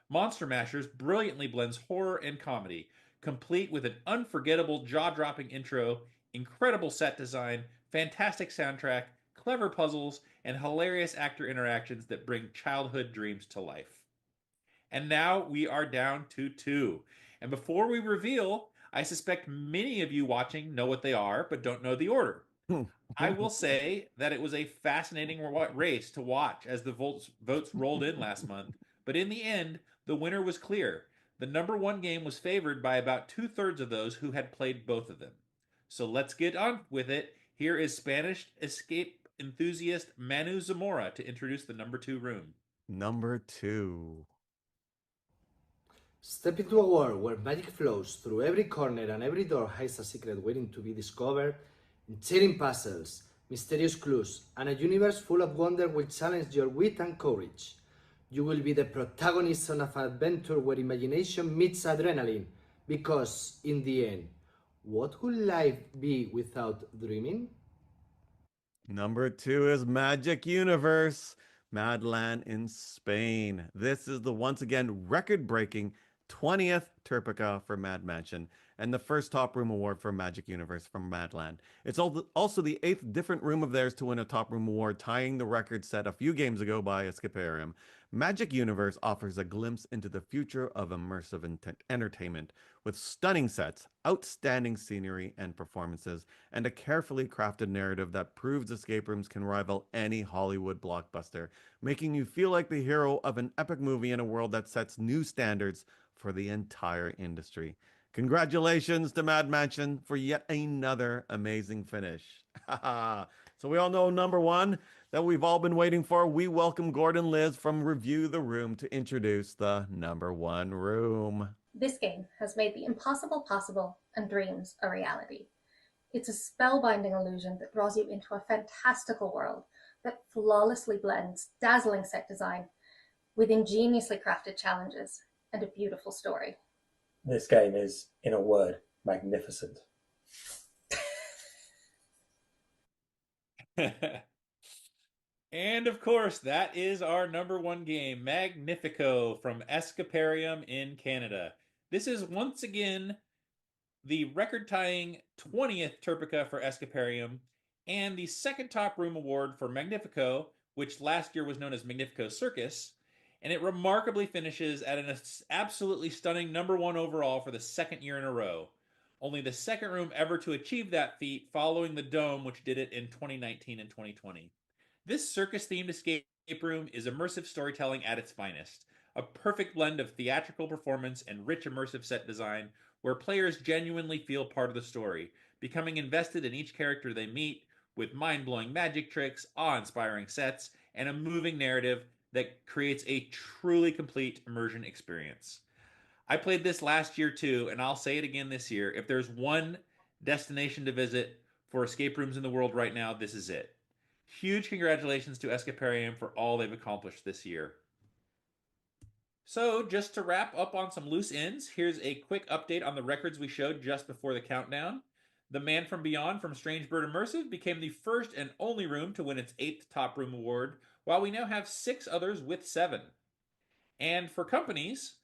S3: Monster Mashers brilliantly blends horror and comedy, complete with an unforgettable jaw-dropping intro, incredible set design, fantastic soundtrack, clever puzzles, and hilarious actor interactions that bring childhood dreams to life. And now we are down to 2. And before we reveal, I suspect many of you watching know what they are, but don't know the order. I will say that it was a fascinating race to watch as the votes rolled in last month, but in the end, the winner was clear. The number 1 game was favored by about 2/3 of those who had played both of them. So let's get on with it. Here is Spanish escape enthusiast Manu Zamora to introduce the number 2 room.
S2: Number 2.
S12: Step into a world where magic flows through every corner and every door hides a secret waiting to be discovered. Enchanting puzzles, mysterious clues, and a universe full of wonder will challenge your wit and courage. You will be the protagonist of an adventure where imagination meets adrenaline, because, in the end, what would life be without dreaming?
S2: Number 2 is Magic Universe, Madland in Spain. This is the once again record-breaking 20th TERPECA for Mad Mansion and the first Top Room Award for Magic Universe from Madland. It's also the 8th different room of theirs to win a Top Room Award, tying the record set a few games ago by Escaparium. Magic Universe offers a glimpse into the future of immersive entertainment with stunning sets, outstanding scenery and performances, and a carefully crafted narrative that proves escape rooms can rival any Hollywood blockbuster, making you feel like the hero of an epic movie in a world that sets new standards for the entire industry. Congratulations to Mad Mansion for yet another amazing finish. So we all know number 1 that we've all been waiting for. We welcome Gordon Liz from Review the Room to introduce the number 1 room.
S13: This game has made the impossible possible and dreams a reality. It's a spellbinding illusion that draws you into a fantastical world that flawlessly blends dazzling set design with ingeniously crafted challenges and a beautiful story.
S14: This game is, in a word, magnificent.
S3: And of course, that is our number 1 game, Magnifico from Escaparium in Canada. This is once again the record-tying 20th TERPECA for Escaparium and the second Top Room Award for Magnifico, which last year was known as Magnifico Circus, and it remarkably finishes at an absolutely stunning number 1 overall for the 2nd year in a row. Only the second room ever to achieve that feat, following the Dome, which did it in 2019 and 2020. This circus-themed escape room is immersive storytelling at its finest. A perfect blend of theatrical performance and rich immersive set design where players genuinely feel part of the story, becoming invested in each character they meet, with mind-blowing magic tricks, awe-inspiring sets, and a moving narrative that creates a truly complete immersion experience. I played this last year too, and I'll say it again this year. If there's one destination to visit for escape rooms in the world right now, this is it. Huge congratulations to Escaparium for all they've accomplished this year. So, just to wrap up on some loose ends, here's a quick update on the records we showed just before the countdown. The Man from Beyond from Strange Bird Immersive became the first and only room to win its 8th Top Room Award, while we now have 6 others with 7. And for companies,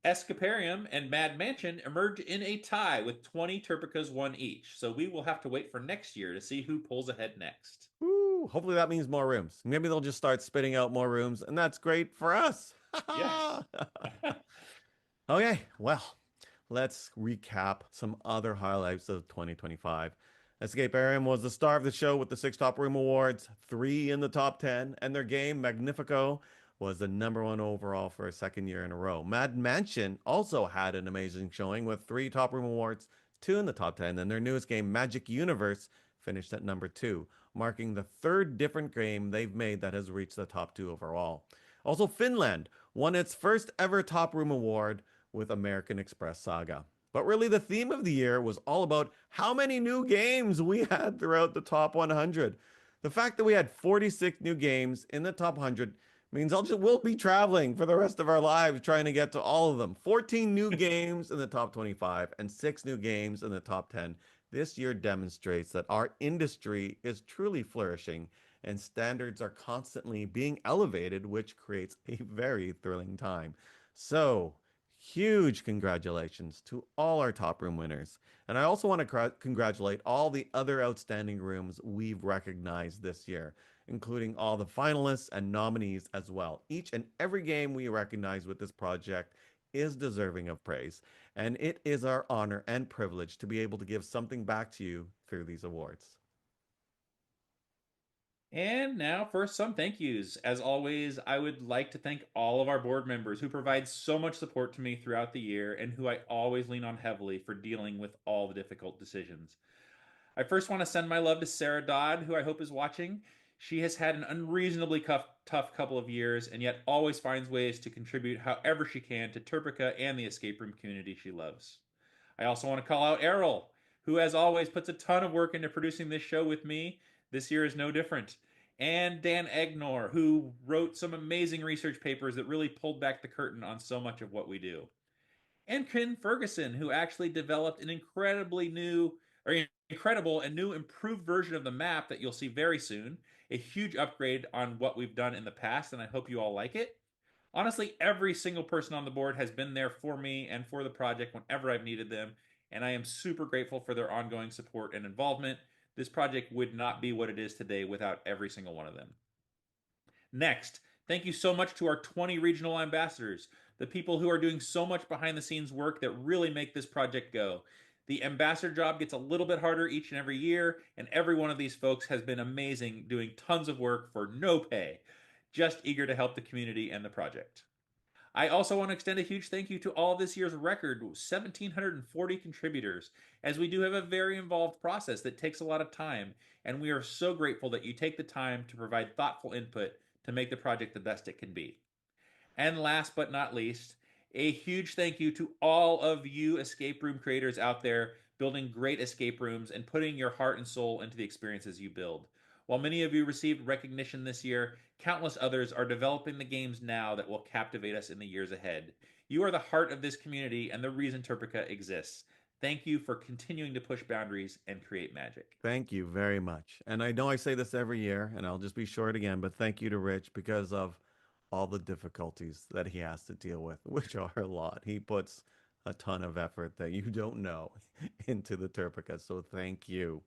S3: Escaparium and Mad Mansion emerge in a tie with 20 Terpecas won each, so we will have to wait for next year to see who pulls ahead next.
S2: Woo, hopefully that means more rooms. Maybe they'll just start spitting out more rooms, and that's great for us.
S3: Yes.
S2: Okay, well, let's recap some other highlights of 2025. Escaparium was the star of the show with the 6 Top Room Awards, 3 in the top 10, and their game, Magnifico, was the #1 overall for a second year in a row. Mad Mansion also had an amazing showing with 3 Top Room Awards, 2 in the top 10, and their newest game, Magic Universe, finished at #2, marking the 3rd different game they've made that has reached the top 2 overall. Also, Finland won its first ever Top Room Award with American Express Saga. But really, the theme of the year was all about how many new games we had throughout the top 100. The fact that we had 46 new games in the top 100 means we'll be traveling for the rest of our lives trying to get to all of them. 14 new games in the top 25 and 6 new games in the top 10. This year demonstrates that our industry is truly flourishing and standards are constantly being elevated, which creates a very thrilling time. So, huge congratulations to all our top room winners. And I also want to congratulate all the other outstanding rooms we've recognized this year, including all the finalists and nominees as well. Each and every game we recognize with this project is deserving of praise, and it is our honor and privilege to be able to give something back to you through these awards.
S3: And now for some thank yous. As always, I would like to thank all of our board members who provide so much support to me throughout the year and who I always lean on heavily for dealing with all the difficult decisions. I first want to send my love to Sarah Dodd, who I hope is watching. She has had an unreasonably tough couple of years and yet always finds ways to contribute however she can to TERPECA and the escape room community she loves. I also want to call out Errol, who as always puts a ton of work into producing this show with me. This year is no different. And Dan Egnor, who wrote some amazing research papers that really pulled back the curtain on so much of what we do. And Ken Ferguson, who actually developed an incredible and new improved version of the map that you'll see very soon. A huge upgrade on what we've done in the past, and I hope you all like it. Honestly, every single person on the board has been there for me and for the project whenever I've needed them, and I am super grateful for their ongoing support and involvement. This project would not be what it is today without every single one of them. Next, thank you so much to our 20 regional ambassadors, the people who are doing so much behind the scenes work that really make this project go. The ambassador job gets a little bit harder each and every year, and every one of these folks has been amazing, doing tons of work for no pay, just eager to help the community and the project. I also want to extend a huge thank you to all of this year's record 1,740 contributors, as we do have a very involved process that takes a lot of time, and we are so grateful that you take the time to provide thoughtful input to make the project the best it can be. And last but not least, a huge thank you to all of you escape room creators out there building great escape rooms and putting your heart and soul into the experiences you build. While many of you received recognition this year, countless others are developing the games now that will captivate us in the years ahead. You are the heart of this community and the reason TERPECA exists. Thank you for continuing to push boundaries and create magic.
S2: Thank you very much. And I know I say this every year, and I'll just be short again, but thank you to Rich because of all the difficulties that he has to deal with, which are a lot. He puts a ton of effort that you don't know into the TERPECA, so thank you.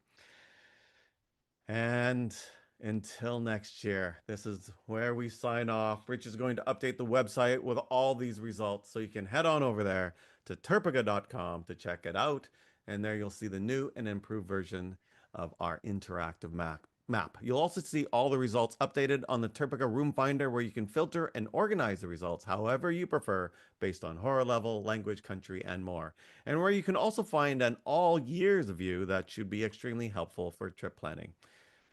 S2: And until next year, this is where we sign off. Rich is going to update the website with all these results, so you can head on over there to terpeca.com to check it out. And there you'll see the new and improved version of our interactive map. map. You'll also see all the results updated on the TERPECA Room Finder, where you can filter and organize the results however you prefer based on horror level, language, country, and more. And where you can also find an all years view that should be extremely helpful for trip planning.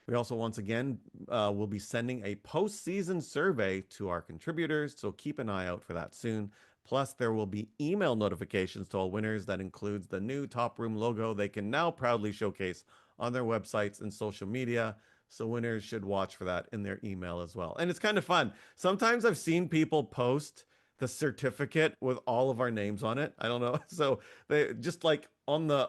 S2: We also, once again, will be sending a post-season survey to our contributors, so keep an eye out for that soon. Plus, there will be email notifications to all winners that includes the new Top Room logo they can now proudly showcase on their websites and social media. So winners should watch for that in their email as well. And it's kind of fun. Sometimes I've seen people post the certificate with all of our names on it. I don't know. So they just like on the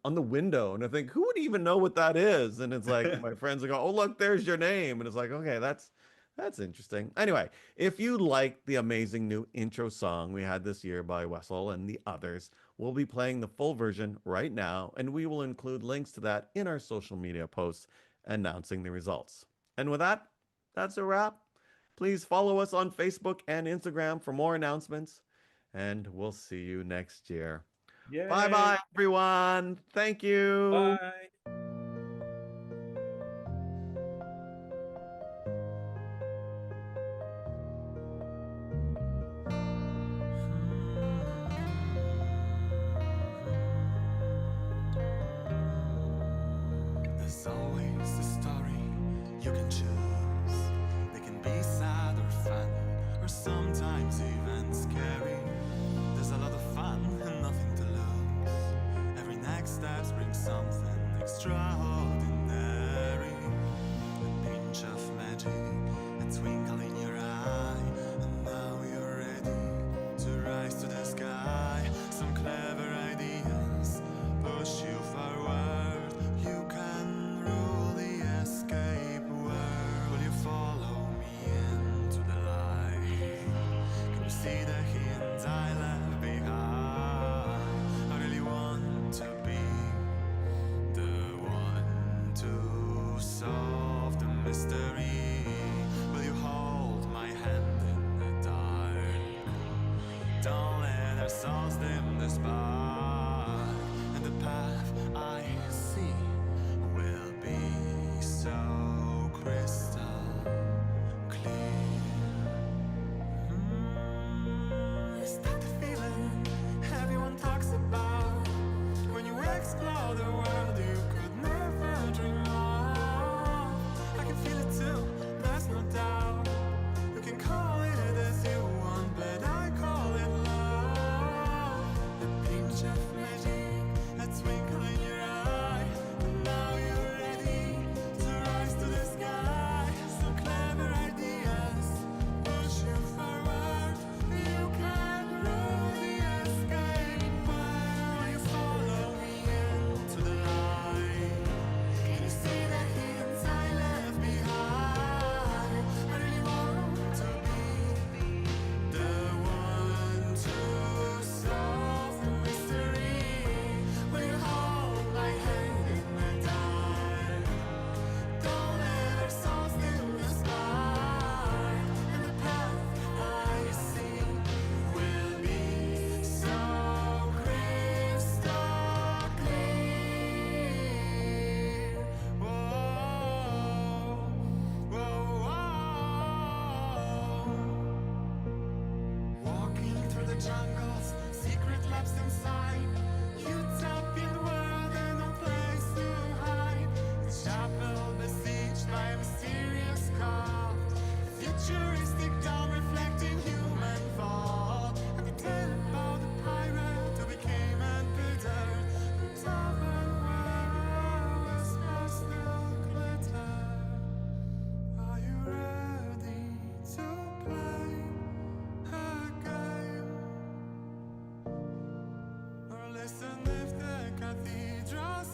S2: window, and I think, who would even know what that is? And it's like my friends will go, "Oh, look, there's your name." And it's like, okay, that's interesting. Anyway, if you like the amazing new intro song we had this year by Wessel and the others, we'll be playing the full version right now, and we will include links to that in our social media posts announcing the results. And with that, that's a wrap. Please follow us on Facebook and Instagram for more announcements, and we'll see you next year.
S3: Yay.
S2: Bye-bye, everyone. Thank you.
S3: Bye.
S15: There's always a story you can choose. They can be sad or funny, or sometimes even scary. There's a lot of fun and nothing to lose. Every next step brings something extraordinary. A pinch of magic, a twinkle in your eye, and now you're ready to rise to the sky. Some clever ideas push you forward. You can rule the escape world. Will you follow me into the light? Can you see the hints I left behind? I really want to be the one to solve the mystery. Will you hold my hand in the dark? Don't let our souls dim the spark, and the path I see will be so crystal clear. Is that the feeling everyone talks about? When you explore the world you could never dream of. I can feel it too, there's no doubt. You can call it as you want, but I call it love. A pinch of magic, a twinkle in your eye, and now you're ready to rise to the sky. Some clever ideas push you forward. You can rule the escape. Will you follow me into the light? Can you see the hints I left behind? I really want to be the one to solve the mystery. Will you hold my hand in the dark? Don't let our souls dim the spark, and the path I see will be so crystal clear. Whoa, whoa, whoa. Walking through the jungles, secret labs inside. Utopian world and no place to hide. A chapel besieged by a mysterious call. Futuristic dawn reflecting human fall. And the tale about the pirate who became embittered. The tavern where whispers still glitter. Are you ready to play a game? Or listen if the cathedrals